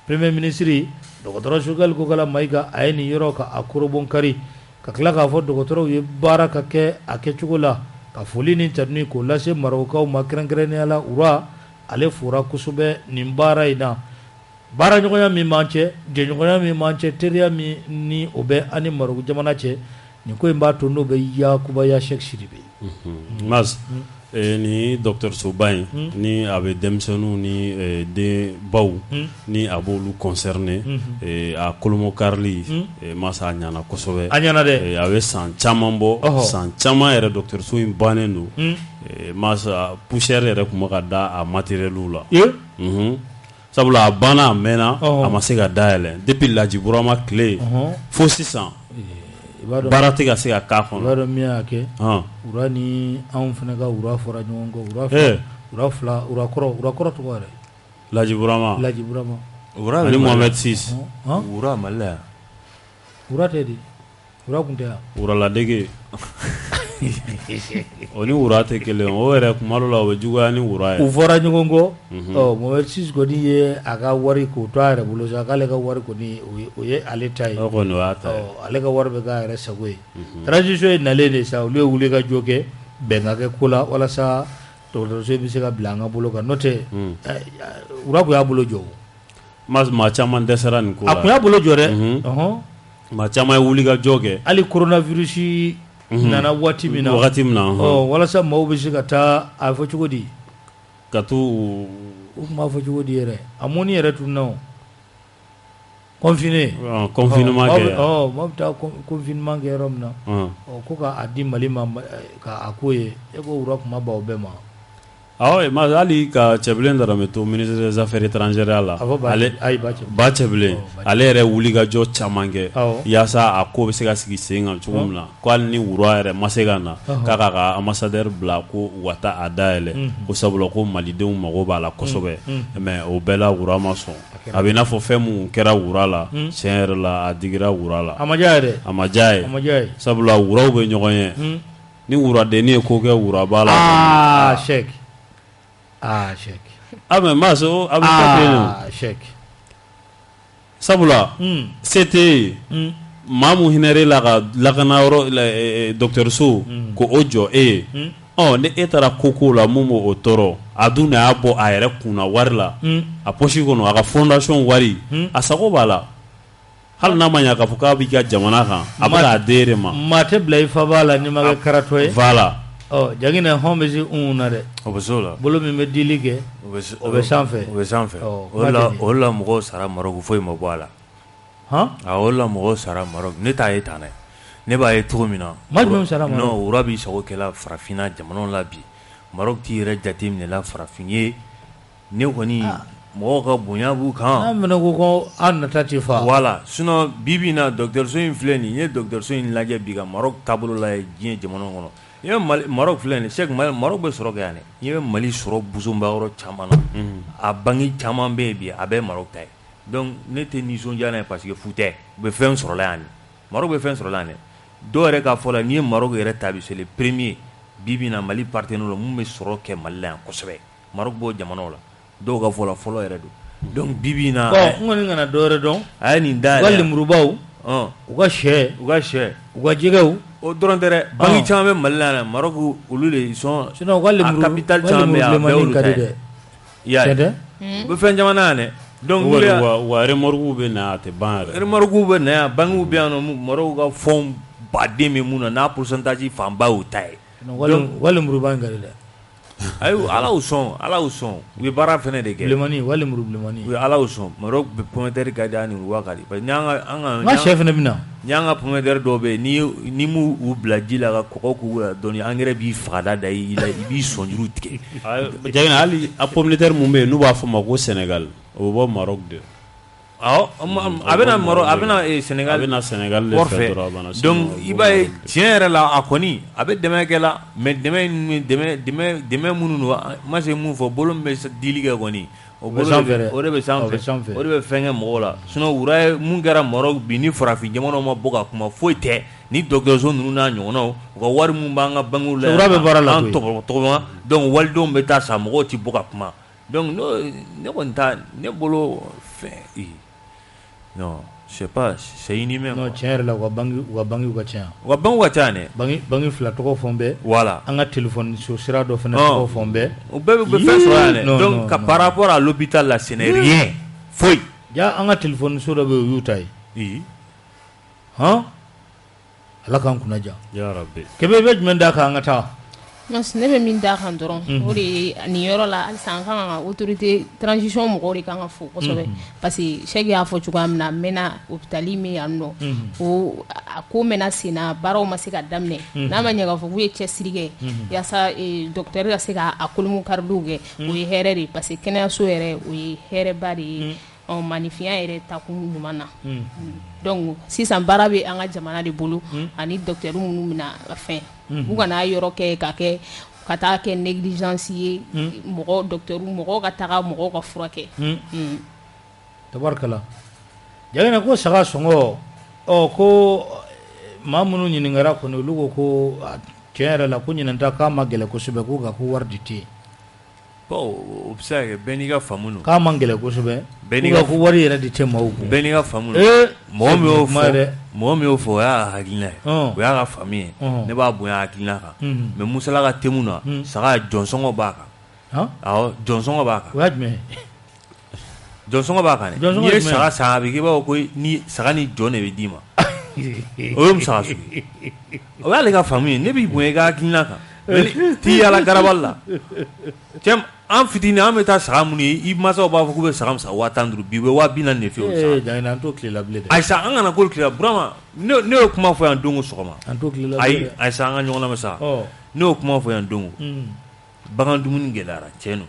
premier ministre dɔgɔtɔrɔ Sugali Kokala Mayiga a ye nin yɔrɔ ka a korobɔnkari ka tila k'a fɔ dɔgɔtɔrɔw ye baara ka kɛ a kɛcogo la ka foli ni tanuni k'o lase Marokokaw ma kɛrɛnkɛrɛnnenya la ura ale fora kosɛbɛ nin baara in na baara ɲɔgɔnya min b'an cɛ jɛɲɔgɔnya min b'an cɛ teriya min ni o bɛ ani Maroko jamana cɛ nin ko in b'a to n'o bɛ yakubaya Cheikh Sidibe Maz ni dɔgɔtɔrɔsoba in ni a bɛ denmisɛnninw ni den baw ni a b'olu concerné a kolomo karili masa a ɲana kosɛbɛ a ɲana dɛ a bɛ san caman bɔ san caman yɛrɛ dɔgɔtɔrɔso in bannen don masa poussière yɛrɛ tun bɛ ka da a matériel la sabula a banna a mɛnna a ma se ka dayɛlɛ depuis Laji Burama tile fo sisan baara tɛ ka se ka k'a kɔnɔ. I b'a dɔn min y'a kɛ ura ni anw fana ka ura fɔra ɲɔgɔn kɔ ura fila ura kɔrɔ tɔgɔ yɛrɛ Laji Burama ani Mohamed VI ura Mali la yan ura tɛ di ura kun tɛ yan uraladege o ni wura tɛ kelen o yɛrɛ kuma dɔ la o bɛ juguya ni wura ye u fɔra ɲɔgɔn kɔ Mohamed Sis kɔni ye a ka wari k'o to a yɛrɛ bolo sa k'ale ka wari kɔni o ye ale ta ye kɔni o y'a ta ye ale ka wari bɛ k'a yɛrɛ sago ye transition ye nalen de sa olu ye wuli ka jɔ kɛ bɛn ka kɛ ko la walasa dɔgɔtɔrɔso bɛ se ka bila an ka bolo kan n'o tɛ wura kun y'a bolo jɔ maa caman dɛsɛra nin ko la a kun y'a bolo jɔ dɛ maa caman ye wuli ka jɔ kɛ hali coronavirus nana waati min na walasa maaw bɛ se ka taa a fɔ cogo di ka to u tun b'a fɔ cogo di yɛrɛ a mɔni yɛrɛ tun na confinement kɛ maaw bɛ taa confinement kɛ yɔrɔ min na ko k'a di Mali ma k'a ko ye e ko wura kuma b'aw bɛɛ ma hali ka Cɛbilen Darame to ministre des affaires étrangères la ba Cɛbilen ale yɛrɛ wuli ka jɔ caman kɛ yaasa a ko bɛ se ka sigi sen kan cogo min na ko hali ni wura yɛrɛ ma se ka na k'a ka ambassadeur bila ko u ka taa a dayɛlɛ ko sabula ko malidenw mago b'a la kosɛbɛ mais o bɛɛ la wura ma sɔn a bɛ i n'a fɔ fɛn mun kɛra wura la tiɲɛ yɛrɛ la a digira wura la a ma diya ye sabula wuraw bɛ ɲɔgɔn ye ni wuradenni ye ko kɛ wuraba la Sheikh Sheikh sabula c'était maa mun hinɛrɛ la ka lakana yɔrɔ dɔgɔtɔrɔso ko o jɔ e ye ni e taara ko la mun b'o tɔɔrɔ a dun y'a bɔ a yɛrɛ kunna wari la a poche kɔnɔ a ka fondation wari a sago b'a la hali n'a ma ɲɛ k'a fɔ k'a b'i ka jamana kan a bɛ k'a den de ma maa tɛ bila i fa b'a la n'i ma kɛ karatɔ ye voilà jagina hɔn bɛ se na dɛ o bɛ s'o la bolo min bɛ dili kɛ o bɛ sanfɛ o la mɔgɔw sara Maroc foyi ma bɔ a la o la mɔgɔw sara Maroc ne t'a ye tan dɛ ne b'a ye cogo min na non wura b'i sago kɛla farafinna jamanaw la bi Maroc t'i yɛrɛ jate minɛla farafin ye ne kɔni mɔgɔw ka bonya b'u kan n'a mɛnna ko an nata ti fa voilà sinon bi na dɔgɔtɔrɔso in filɛ nin ye dɔgɔtɔrɔso in lajɛ bi ka Maroc taabolo la diɲɛ jamanaw kɔnɔ i bɛ Maroc filɛ nin Cheikh Maroc bɛ sɔrɔ kɛ yan dɛ i bɛ Mali sɔrɔ busonbayɔrɔ caman na a banque caman bɛ yen bi a bɛ Maroc ta ye donc ne tɛ nisɔndiya n'a ye parce que fu tɛ u bɛ fɛn sɔrɔla yan de Maroc bɛ fɛn sɔrɔla yan dɛ dɔw yɛrɛ k'a fɔ la n'i ye Maroc yɛrɛ ta bi c'est le premier bi na Mali partenaire mun bɛ sɔrɔ kɛ Mali la yan kosɛbɛ Maroc b'o jamanaw la dɔw ka fɔ la fɔlɔ yɛrɛ don donc bi na n kɔni kana dɔwɛrɛ dɔn a ye nin da yɛrɛ u ka lemurubaw u ka sɛ u ka jɛgɛw o dɔrɔn tɛ dɛ banque caman bɛ Mali la yan Maroc olu de sont sinon u ka lemuru capital caman bɛ yan a bɛɛ olu ta ye i y'a ye u bɛ fɛn caman na yan dɛ donc wa remorque bɛ na a tɛ ban yɛrɛ remorque bɛ na yan banque bɛ yan nɔ Maroc ka fonds baden bɛ mun na n'a pourcentage fanba y'u ta ye wa lemuruba in kari dɛ ayi ala y'u sɔn u ye baara fɛnɛ de kɛ bilemani wa lemuru bilemani u ye ala y'u sɔn Maroc bɛ pomme de terre ka di ani wa ka di parce que n ka sɛ fɛnɛ bɛ na ni an ka pomme de terre dɔw bɛ yen ni m'u bila ji la ka kɔgɔ k'u la dɔɔni engrais b'i fagada da i la i b'i sɔnjuru tigɛ jagina hali a pomme de terre mun bɛ yen n'u b'a fɔ ma ko Sénégal o bɛ bɔ Maroc de a bɛna Maroc a bɛna Sénégal de fɛ dɔrɔn donc i b'a ye tiɲɛ yɛrɛ la a kɔni a bɛ dɛmɛ kɛ la mais dɛmɛ minnu don ma se mun fɔ bolo min bɛ dili kɛ kɔni o de bɛ sanfɛ o de bɛ fɛn kɛ mɔgɔw la sinon wura ye mun kɛra Maroc bi ni farafin jamanaw ma bɔ ka kuma foyi tɛ ni dɔgɔtɔrɔso ninnu n'a ɲɔgɔnnaw u ka wari mun b'an ka banques la wura bɛ baara la an tɔgɔma donc walidenw bɛ taa sa mɔgɔw tɛ bɔ ka kuma donc ne kɔni ta ne bolo fɛn non je sais pas c'est inhumain non tiɲɛ yɛrɛ la u ka banque ka ca u ka banque ka ca dɛ banque fila tɔgɔ fɔ n bɛɛ voilà an ka téléphone so sira dɔ fana tɔgɔ fɔ n bɛɛ u bɛɛ bɛ fɛn sɔrɔ yan dɛ donc ka par rapport à l'hôpital la ce n'est rien foyi ja an ka téléphone so dɔ bɛ u y'u ta ye ala k'an kunna ja ya rabbi kɛmɛ bɛ jumɛn d'a kan an ka taa ne bɛ min d'a kan dɔrɔn o de ye nin yɔrɔ la halisa an kan ka autorité transition mɔgɔw de kan ka fo kosɛbɛ parce que Cheikh y'a fɔ cogoya min na n mɛna hôpital min yan nɔ o a ko mɛna sen na baaraw ma se ka daminɛ n'a ma ɲɛ k'a fɔ k'u ye cɛsiri kɛ yaasa docteur ka se k'a kolomu karidiw kɛ o ye hɛrɛ de parce que kɛnɛyaso yɛrɛ o ye hɛrɛba de ye maanifinya yɛrɛ takun ɲuman na donc sisan baara bɛ an ka jamana de bolo ani docteur minnu bɛna fɛn u kana yɔrɔ kɛ ka taa kɛ négligence ye mɔgɔw ka taga mɔgɔw ka furakɛ tabarikala jagina ko saga sɔngɔ ko maa minnu ɲininkara kɔni olu ko tiɲɛ yɛrɛ la ko ɲinɛnta k'a ma gɛlɛ kosɛbɛ ko ka ko wari di tɛ yen. Bon o bɛ se ka kɛ bɛɛ n'i ka faamu don. K'a ma gɛlɛ kosɛbɛ ko wari yɛrɛ di tɛ maaw kun. Bɛɛ n'i ka faamu don. Mɔgɔ min y'o fɔ o y'a hakilina ye o y'a ka faamu ye ne b'a bonya hakilina kan mais Musala ka temu na saga jɔnsɔngɔ b'a kan. Awɔ jɔnsɔngɔ b'a kan. O y'a jumɛn ye? Jɔnsɔngɔ b'a kan dɛ. N'i ye saga san a bɛ k'i b'a fɔ ko ni saga ni jɔn de bɛ d'i ma. O ye musaka sugu ye. O y'ale ka faamu ye ne b'i bonya i ka hakilina kan t'i yaala garabali la. Cɛ an fitinin an bɛ taa saga minnu ye i mansaw b'a fɔ k'u bɛ saga min san 50,000 bi u bɛ 40,000 de f'i ye o saga. Jagina an t'o tilela bilen dɛ. Ayisa an kana k'olu tilela Burama ne y'o kuma fɔ yan don o sɔgɔma. An t'o tilela bilen dɛ. Ayi Ayisa an ka ɲɔgɔn lamɛn sa. Ne y'o kuma fɔ yan don o. Bagan dumuni gɛlɛyara tiɲɛ don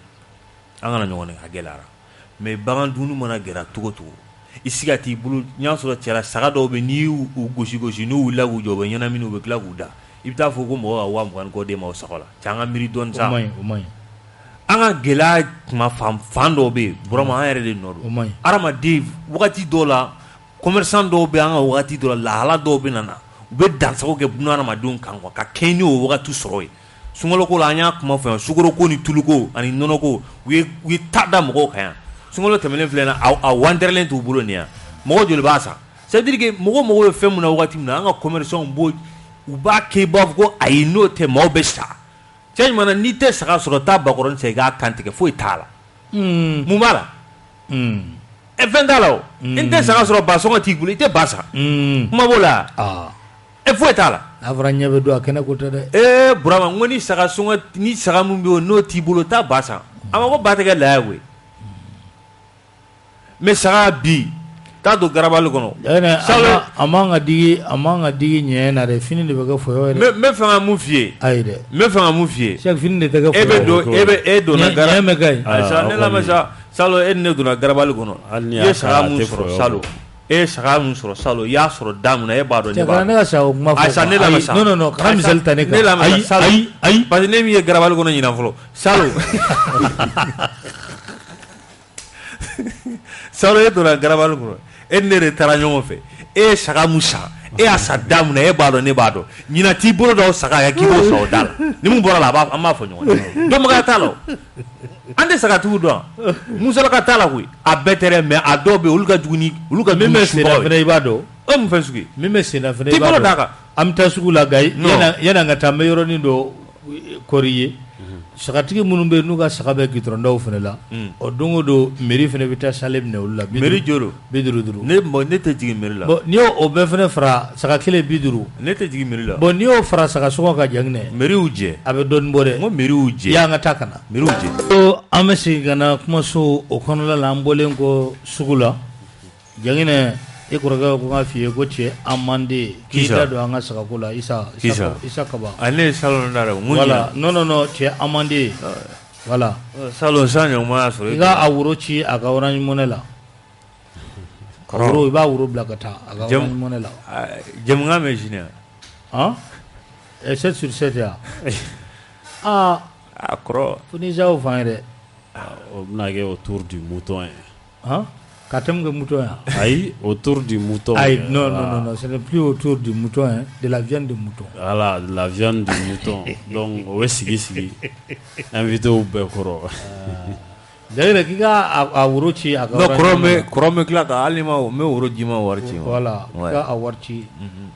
an kana ɲɔgɔn a gɛlɛyara mais bagan dumuni mana gɛlɛya cogo o cogo i siga t'i bolo n y'a sɔrɔ cɛla saga dɔw bɛ n'i y'u gosi n'u wulila k'u jɔ u bɛ ɲɛnamini u bɛ tila k'u da i bɛ taa fɔ ko mɔgɔ ka 20,000 kɔ d'e ma o saga la cɛ an ka miiri dɔɔnin sa. O man ɲi. An ka gɛlɛya kuma fan dɔw bɛ yen Burama an yɛrɛ de nɔ don. O man ɲi. Adamaden wagati dɔw la commerçant dɔw bɛ an ka wagati dɔw la lahala dɔw bɛ na u bɛ dansago kɛ buna adamadenw kan ka kɛɲɛ ni o wagati sɔrɔ ye. Sunkalo ko la an y'a kuma fɔ yan sukaro ko ni tulu ko ani nɔnɔ ko u ye ta da mɔgɔw kan yan. Sunkalo tɛmɛnen filɛ na a wandɛrɛlen t'u bolo nin yan mɔgɔ joli b'a san c'est à dire que mɔgɔ bɛ fɛn mun na wagati min na an ka commerçants u b'a kɛ i b'a fɔ ko ayi n'o tɛ maaw bɛ sa cɛ ɲuman na n'i tɛ saga sɔrɔ taa bakɔrɔni san i k'a kan tigɛ foyi t'a la. Mun b'a la. Fɛn t'a la o. I tɛ saga sɔrɔ basɔngɔ t'i bolo i tɛ ba san. Kuma b'o la. Foyi t'a la. A fɔra ɲɛ bɛ don a kɛnɛ ko tɛ dɛ. Burama n ko ni saga mun bɛ yen n'o t'i bolo taa ba san a ma ko ba tɛ kɛ laya koyi. Mais saga bi t'a don garabali kɔnɔ. A man ka digi ɲɛ na dɛ fini de bɛ kɛ fɔyɔ yɛrɛ. N bɛ fɛ ka mun f'i ye. Ayi dɛ. N bɛ fɛ ka mun f'i ye. Chaque fini de tɛ kɛ fɔyɔ. E donna ɲɛ mɛ ka ɲi. Ayisa ne lamɛn sa Salo e ne donna garabali kɔnɔ. I ye saga mun sɔrɔ Salo. E ye saga mun sɔrɔ Salo i y'a sɔrɔ da mun na e b'a dɔn ne b'a dɔn. Ne ka sa o kuma fɔ. Ayisa ne lamɛn sa. Non kana misali ta ne kan. Ne lamɛn sa Salo. Ayi. Parce que ne min ye garabali kɔnɔ ɲinan fɔlɔ Salo. Salo e donna garabali kɔnɔ e ne de taara ɲɔgɔn fɛ e ye saga mun san e y'a sa da mun na e b'a dɔn ne b'a dɔn ɲinan t'i bolo da o saga ya k'i b'o san o da la ni mun bɔra la an b'a fɔ ɲɔgɔn ye dɔnbagaya t'a la o an tɛ sagatigiw dɔn musalaka t'a la koyi a bɛɛ tɛ dɛ mais a dɔw bɛ yen olu ka jugu ni min bɛ senna fɛnɛ i b'a dɔn o ye mun fɛn sugu ye min bɛ senna fɛnɛ i b'a dɔn t'i bolo d'a kan an bɛ taa sugu la Gayi yanni an ka taa an bɛ yɔrɔnin dɔ kɔri ye sagatigi minnu bɛ yen n'u ka saga bɛ gitɔrɔndaw fɛnɛ la o don o don mairie fɛnɛ bɛ taa sale minɛ olu la mairie joro 50 ne tɛ jigin mairie la bon n'i y'o bɛɛ fɛnɛ fara saga kelen 50 ne tɛ jigin mairie la bon n'i y'o fara saga sɔngɔ ka jaginɛ mairie y'u jɛ a bɛ dɔɔnin bɔ dɛ n ko mairie y'u jɛ y'an ka taa ka na mairie y'u jɛ so an bɛ segin ka na kumaso o kɔnɔna la an bɔlen ko sugu la jaginɛ e kɔrɔkɛ ko k'a f'i ye ko cɛ an man di k'i da don an ka sagako la Isa Kaba ale ye Salo da dɛ voilà non cɛ an man di voilà Salo san ɲɔgɔn y'a sɔrɔ i ka a woro ci a ka Orange Money la woro i b'a woro bila ka taa a ka Orange Money la jamukan bɛ sini han 7 sur 7 ya a kɔrɔ fo ni jaw fan yɛrɛ o bɛna kɛ autour du mouton ye han ka tɛmɛ kɛ mouton ya ayi autour du mouton ayi non ce n'est plus autour du mouton hein de la viande de mouton voilà de la viande de mouton donc o bɛ sigi invité u bɛɛ kɔrɔ d'ailleurs k'i ka a woro ci a ka kɔrɔ bɛ tila ka hali ma n bɛ woro ji ma wari ci voilà k'i ka a wari ci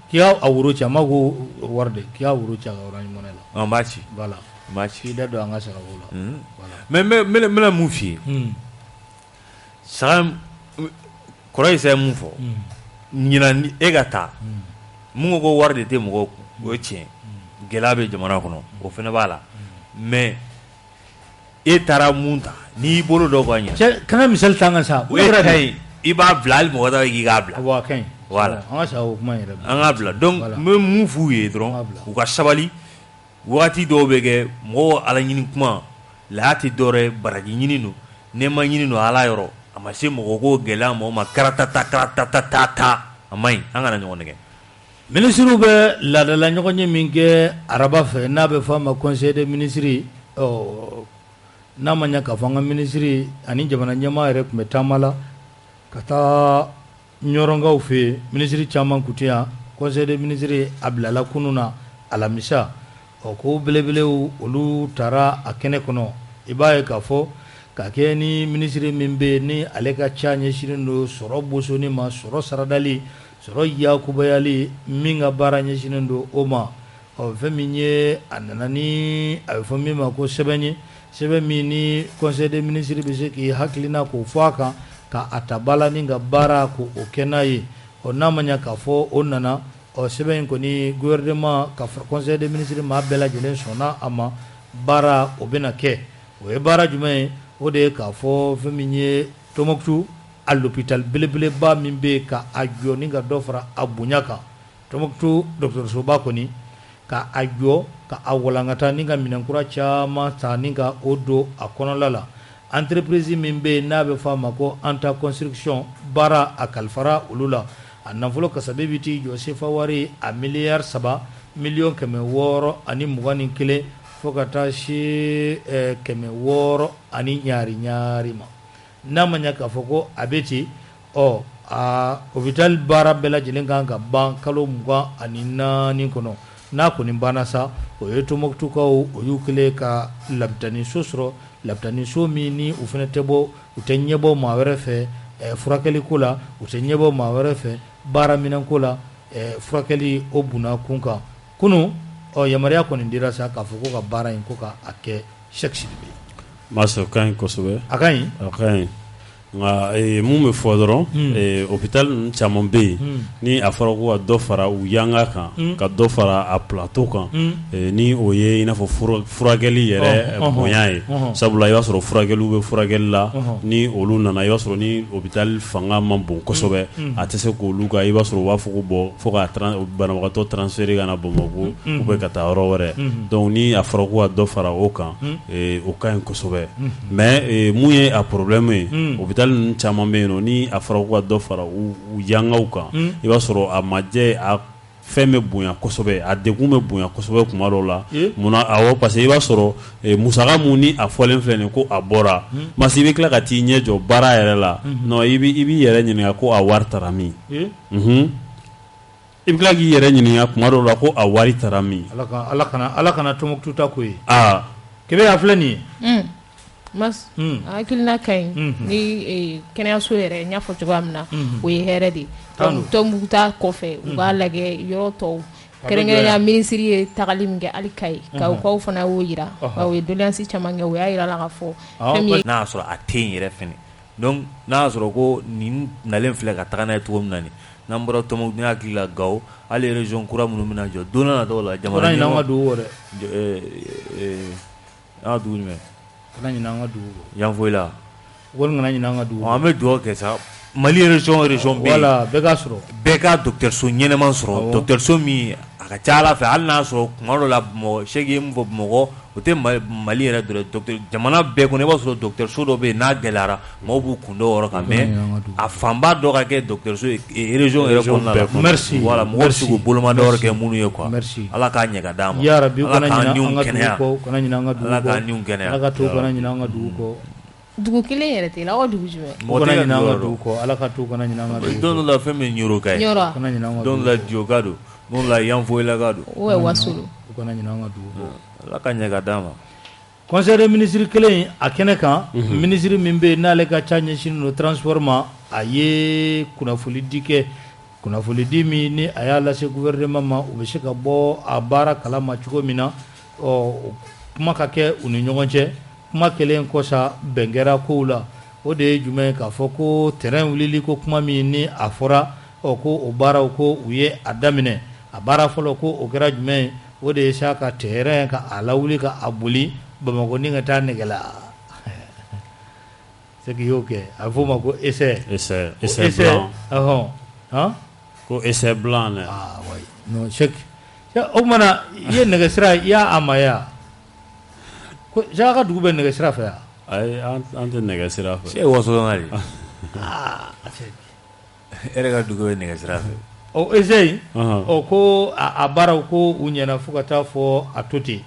k'i ka a woro ci a ma ko wari de k'i ka woro ci a ka Orange Money la n b'a ci voilà n b'a ci k'i da don an ka sagako la voilà mais n bɛna mun f'i ye saga kɔrɔ ye sɛ mun fɔ ɲinan e ka taa mun ko wari de tɛ mɔgɔw kun o ye tiɲɛ gɛlɛya bɛ jamana kɔnɔ o fana b'a la mais e taara mun ta n'i bolo dɔ ka ɲɛ cɛ kana misali ta an ka sa o ye ka ɲi i b'a bila hali mɔgɔ dɔ k'i k'a bila wa ka ɲi voilà an ka sa o kuma yɛrɛ an k'a bila donc n bɛ mun f'u ye dɔrɔn u ka sabali wagati dɔw bɛ kɛ mɔgɔw ala ɲini kuma laya tɛ dɔwɛrɛ ye baraji ɲini don nɛɛma ɲini don ala yɔrɔ a ma se mɔgɔ ko gɛlɛya mɔgɔ ma karatata a ma ɲi an kana ɲɔgɔn nɛgɛ ministres bɛ laadala ɲɔgɔn ye min kɛ araba fɛ n'a bɛ fɔ a ma conseil des ministres n'a ma ɲɛ k'a fɔ an ka ministre ani jamana ɲɛmaa yɛrɛ tun bɛ taama la ka taa ɲɔrɔnkaw fɛ yen ministre caman kun tɛ yan conseil des ministres a bilala kunun na alamisa o ko belebelew olu taara a kɛnɛ kɔnɔ i b'a ye k'a fɔ ka kɛ ni minisiri min bɛ ni ale ka ca ɲɛsinnen don sɔrɔ bosonni ma sɔrɔ saradali sɔrɔ yakubayali min ka baara ɲɛsinnen don o ma fɛn min ye a nana ni a bɛ fɔ min ma ko sɛbɛn ye sɛbɛn min ni conseil des ministres bɛ se k'i hakilina k'o fɔ a kan ka a ta ba la ni ka baara k'o kɛ n'a ye n'a ma ɲɛ k'a fɔ o nana sɛbɛn in kɔni gouvernement ka conseil des ministres maa bɛɛ lajɛlen sɔnna a ma baara o bɛna kɛ o ye baara jumɛn ye o de ye k'a fɔ fɛn min ye Tombouctou a l'hôpital belebeleba min bɛ yen ka a jɔ ni ka dɔ fara a bonya kan Tombouctou dɔgɔtɔrɔsoba kɔni ka a jɔ ka a walankata ni ka minɛnkura caman ta ni ka o don a kɔnɔla la entreprise min bɛ yen n'a bɛ fɔ a ma ko Anta Construction baara a kalifara olu la a nafolo kasabi bɛ t'i jɔ sefa wari a miliyari 3 miliyɔn 621 fo ka taa se 600 ani ɲaari ma n'a ma ɲɛ k'a fɔ ko a bɛ ten hôpital baara bɛɛ lajɛlen kan ka ban kalo 24 kɔnɔ n'a kɔni banna sa o ye Tombouctoukaw o y'u kɛlen ka labitaniso sɔrɔ labitaniso min ni u fana tɛ bɔ u tɛ ɲɛbɔ maa wɛrɛ fɛ furakɛli ko la u tɛ ɲɛbɔ maa wɛrɛ fɛ baara minɛnko la furakɛli o bunna kun kan kunun yamaruya kɔni dira sa k'a fɔ ko ka baara in ko ka a kɛ chaque sibiri Masa ka ɲi kosɛbɛ a ka ɲi nka mun bɛ fɔ dɔrɔn hôpital ninnu caman bɛ yen ni a fɔra ko ka dɔ fara u yanga kan ka dɔ fara a plateau kan ni o ye i n'a fɔ furakɛli yɛrɛ bonya ye sabula i b'a sɔrɔ furakɛliw bɛ furakɛli la ni olu nana i b'a sɔrɔ ni hôpital fanga man bon kosɛbɛ a tɛ se k'olu kan i b'a sɔrɔ u b'a fɔ ko bɔ fo ka banabagatɔ transférer ka na Bamakɔ ou bien ka taa yɔrɔ wɛrɛ donc ni a fɔra ko ka dɔ fara o kan o ka ɲi kosɛbɛ mais mun ye a problème ye hôpital ninnu caman bɛ yen nɔ ni a fɔra ko ka dɔ fara u yangaw kan i b'a sɔrɔ a majɛ a fɛn bɛ bonya kosɛbɛ a degun bɛ bonya kosɛbɛ kuma dɔw la munna awɔ parce que i b'a sɔrɔ musaka mun ni a fɔlen filɛ nin ko a bɔra parce que i bɛ tila ka t'i ɲɛ jɔ baara yɛrɛ la non i b'i yɛrɛ ɲininka ko a wari taara min i bɛ tila k'i yɛrɛ ɲininka kuma dɔw la ko a wari taara min ala kana Tombouctou ta ko ye kebe a filɛ nin ye mas hakilina ka ɲi ni kɛnɛyaso yɛrɛ n y'a fɔ cogoya min na o ye hɛrɛ de Tombouctou ta kɔfɛ u b'a lajɛ yɔrɔ tɔw kɛrɛnkɛrɛnya minisiri ye tagali min kɛ hali Kayi kaw fana y'o yira o ye doléance caman kɛ o y'a yira la ka fɔ n'a y'a sɔrɔ a tɛ yen yɛrɛ fɛnɛ donc n'a y'a sɔrɔ ko nin nalen filɛ ka taga n'a ye cogo min na nin n'an bɔra Tombouctou ne hakili la Gawo hali région kura minnu bɛna jɔ don na nataw la jamana ɲɛmɔgɔ an ka dugu dɛ an ka dugu jumɛn kana ɲinɛ an ka dugu Yanfoyila wali kana ɲinɛ an ka dugu an bɛ dugawu kɛ sa Mali région bɛ yen voilà bɛɛ ka sɔrɔ bɛɛ ka dɔgɔtɔrɔso ɲɛnɛman sɔrɔ dɔgɔtɔrɔso min a ka ca Ala fɛ hali n'a sɔrɔ kuma dɔ la Bamakɔ Cheikh ye min fɔ Bamakɔ o tɛ Mali yɛrɛ dɔrɔn jamana bɛɛ kɔnɔ i b'a sɔrɔ dɔgɔtɔrɔso dɔ bɛ yen n'a gɛlɛyara maaw b'u kun dɔ yɔrɔ kan mais a fanba dɔ ka kɛ dɔgɔtɔrɔso ye région yɛrɛ kɔnɔna la merci voilà mɔgɔw bɛ se k'u bolomada yɔrɔ kɛ minnu ye quoi Ala k'a ɲɛ ka d'a ma ya Rabbi Ala k'an niw kɛnɛya kana ɲinɛ an ka dugu Ala k'an niw kɛnɛya Ala ka to kana ɲinɛ an ka dugu kɔ dugu kelen yɛrɛ tɛ la aw dugu jumɛn kana ɲinɛ an ka dugu kɔ Ala ka to kana ɲinɛ an ka dugu don dɔ la fɛn min ye Ɲoro ka ye kana ɲinɛ an ka don dɔ la Dioka don don dɔ la Yanfoyila ka don o ye Wasolo kana ɲinɛ an ka dugu kɔ Ala ka ɲɛ ka d'a ma conseil des ministres kelen a kɛnɛ kan ministre min bɛ yen n'ale ka ca ɲɛsinnen don transport ma a ye kunnafoni di kɛ kunnafoni di min ni a y'a lase gouvernement ma u bɛ se ka bɔ a baara kalama cogo min na kuma ka kɛ u ni ɲɔgɔn cɛ kuma kelen kɔsa bɛn kɛra kow la o de ye jumɛn ye k'a fɔ ko terrain wulili ko kuma min ni a fɔra ko o baaraw ko u ye a daminɛ a baara fɔlɔ ko o kɛra jumɛn ye o de ye sa ka terrain ka a lawuli ka a boli Bamakɔ ni ka taa nɛgɛla c'est que y'o kɛ a bɛ f'o ma ko essai blanc ko essai blanc dɛ oui non Cheikh o kumana i ye nɛgɛsira i y'a amaya ko Cheikh ka dugu bɛ nɛgɛsira fɛ yan ayi an tɛ nɛgɛsira fɛ Cheikh Wasolo de e yɛrɛ ka dugu bɛ nɛgɛsira fɛ o essai ko a baaraw ko u ɲɛna fo ka taa fɔ a to ten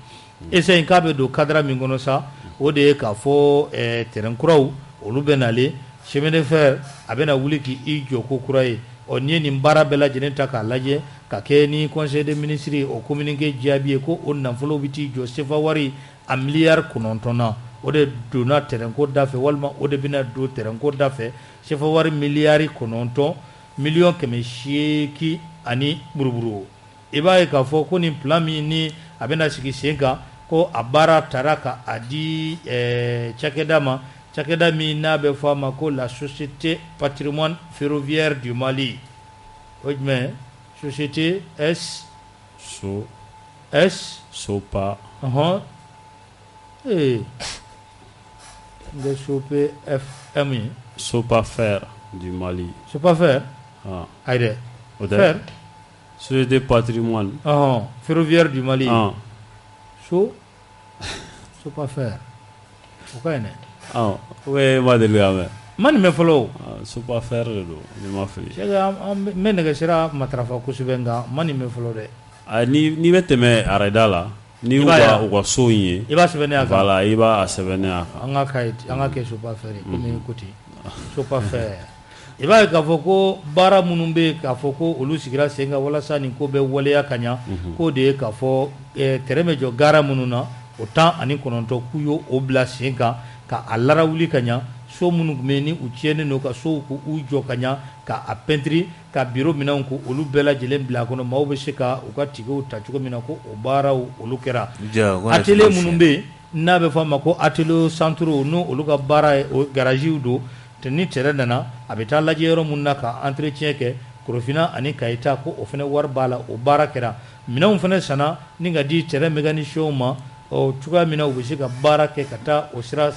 essai k'a bɛ don cadre min kɔnɔ sa o de ye k'a fɔ terrain kuraw olu bɛ nalen chemin de fer a bɛna wuli k'i jɔ ko kura ye n'i ye nin baara bɛɛ lajɛlen ta k'a lajɛ ka kɛ ni conseil des ministres o communiqué jaabi ye ko o nafolo bɛ t'i jɔ sefa wari a miliyari 9 na o de donna terrain ko da fɛ walima o de bɛna don terrain ko da fɛ sefa wari miliyari 9 miliyɔn 800 ani buruburu i b'a ye k'a fɔ ko nin plan min ni a bɛna sigi sen kan ko a baara taara ka a di cakɛda ma cakɛda min n'a bɛ fɔ a ma ko la société patrimoine ferroviaire du Mali o jumɛn société Sopa de Sope FM Sopa Fer du Mali. Sopa Fer aïe Fer société patrimoine ferroviaire du Mali Sopa Fer o ka ɲi ouais ma deli ka mɛn mani mɛ fɔlɔ Sopa Fer de don ni ma fili n bɛ nɛgɛsira matarafa kosɛbɛ nka mani mɛ fɔlɔ dɛ n'i bɛ tɛmɛ arrêt da la ni u ka so in ye i b'a sɛbɛnni a kan voilà i b'a sɛbɛnni a kan an ka kɛ Sopa Fer komi ko ten Sopa Fer i b'a ye k'a fɔ ko baara minnu bɛ yen k'a fɔ ko olu sigira sen kan walasa nin ko bɛ waleya ka ɲa k'o de ye k'a fɔ terrain bɛ jɔ gaara minnu na o 19 k'u y'o bila sen kan ka a lara wuli ka ɲa so minnu tun bɛ yen ni u tiɲɛnen don ka sow k'u jɔ ka ɲa ka a pɛntiri ka biro minɛnw ko olu bɛɛ lajɛlen bila a kɔnɔ maaw bɛ se ka u ka tickets ta cogo min na ko o baaraw olu kɛra atelier minnu bɛ yen n'a bɛ fɔ a ma ko atelier centre n'o olu ka baara ye o garaziw don ni terrain nana a bɛ taa lajɛ yɔrɔ minnu na ka entretien kɛ Korofina ani Kayita ko o fana wari b'a la o baara kɛra minɛnw fana sanna ni ka di terrain mécanicien ma o cogoya min na u bɛ se ka baara kɛ ka taa o sira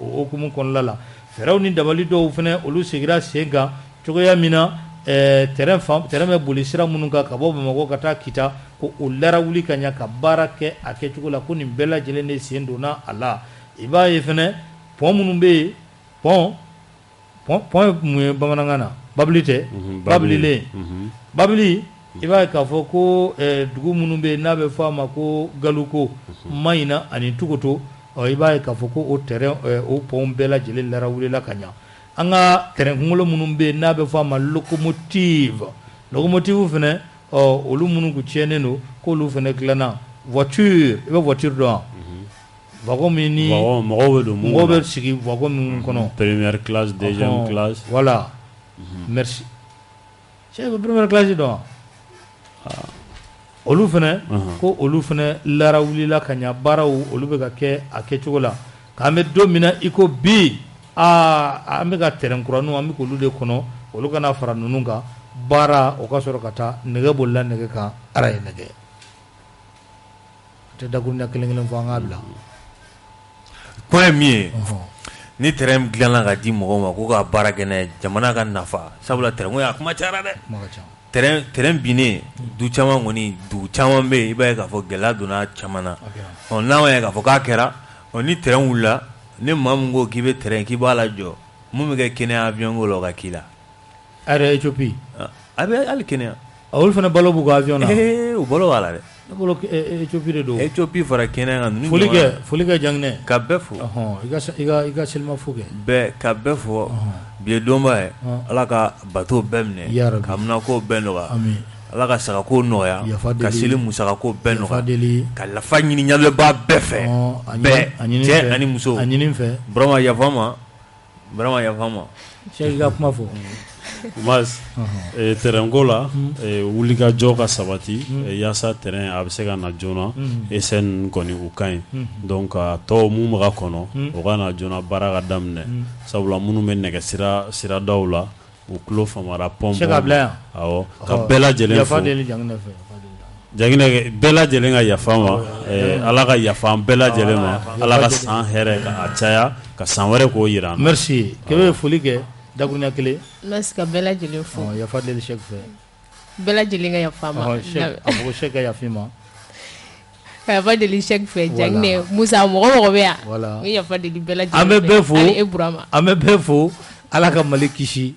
o hukumu kɔnɔna la fɛɛrɛw ni dabali dɔw fana olu sigira sen kan cogoya min na terrain bɛ boli sira minnu kan ka bɔ Bamakɔ ka taa Kita ko o lara wuli ka ɲa ka baara kɛ a kɛcogo la ko nin bɛɛ lajɛlen de sen donna a la i b'a ye fana pont minnu bɛ yen pont mun ye bamanankan na babili tɛ babililen babili i b'a ye k'a fɔ ko dugu minnu bɛ yen n'a bɛ fɔ a ma ko Galuko Mayina ani Tugoto i b'a ye k'a fɔ ko o terrain o pont bɛɛ lajɛlen lara wulila ka ɲa an ka terrain kunkolo minnu bɛ yen n'a bɛ fɔ a ma locomotive fana olu minnu kun tiɲɛnen don k'olu fana dilanna voiture i bɛ voiture dɔn wagon min ni mɔgɔw bɛ sigi wagon minnu kɔnɔ première classe deuxième classe voilà merci c'est première classe dɔn olu fana ko olu fana lara wulila ka ɲa baaraw olu bɛ ka kɛ a kɛcogo la k'an bɛ don min na i ko bi an bɛ ka terrain kuraniw an bɛ k'olu de kɔnɔ olu kana fara ninnu kan baara o ka sɔrɔ ka taa nɛgɛ bolila nɛgɛ kan ara ye nɛgɛ tɛ dakuruɲa kelen fɔ an k'a bila ko ye min ye ni terrain dilanna ka di mɔgɔw ma k'u ka baara kɛ n'a ye jamana ka nafa sabula terrain ko a kuma cayara dɛ terrain binnen du caman kɔni dugu caman bɛ yen i b'a ye k'a fɔ gɛlɛya donna caman na n'a ma ye k'a fɔ k'a kɛra ni terrain wulila ni maa min ko k'i bɛ terrain k'i b'a lajɔ mun bɛ kɛ kɛnɛya avion ko la o ka k'i la a yɛrɛ Éthiopie a bɛ hali kɛnɛya olu fana balo b'u ka avion na u balo b'a la dɛ ne bolo Éthiopie de don Éthiopie fara kɛnɛya kan foli kɛ Janginɛ ka bɛɛ fo i ka selima fo kɛ bɛɛ ka bɛɛ fo bi ye donba ye Ala ka bateau bɛɛ minɛ ka minako bɛɛ nɔgɔya Ala ka sagako nɔgɔya ka seli musakako bɛɛ nɔgɔya ka lafa ɲini ɲalɛbaa bɛɛ fɛ bɛɛ cɛ ani muso a ɲini fɛ Burama yafa ma Cheikh ka kuma fɔ Mas terrain ko la wulikajɔ ka sabati yaasa terrain a bɛ se ka na joona SN kɔni u ka ɲi donc tɔw mun bɛ ka kɔnɔ o ka na joona baara ka daminɛ sabula minnu bɛ nɛgɛ siradaw la u tulo famara pont awɔ ka bɛɛ lajɛlen fo Janginɛ bɛɛ lajɛlen ka yafa ma Ala ka yafa an bɛɛ lajɛlen ma Ala ka san hɛrɛ ka caya ka san wɛrɛ k'o yira an na merci kɛmɛ foli kɛ dakuruɲa kelen merci ka bɛɛ lajɛlen fo yafa deli Cheikh fɛ bɛɛ lajɛlen ka yafa ma a fɔ Cheikh ka yafa ma ka yafa deli Cheikh fɛ Janginɛ Musa mɔgɔ bɛ yan n yafa deli bɛɛ lajɛlen an bɛ bɛɛ fo Ala ka Mali kisi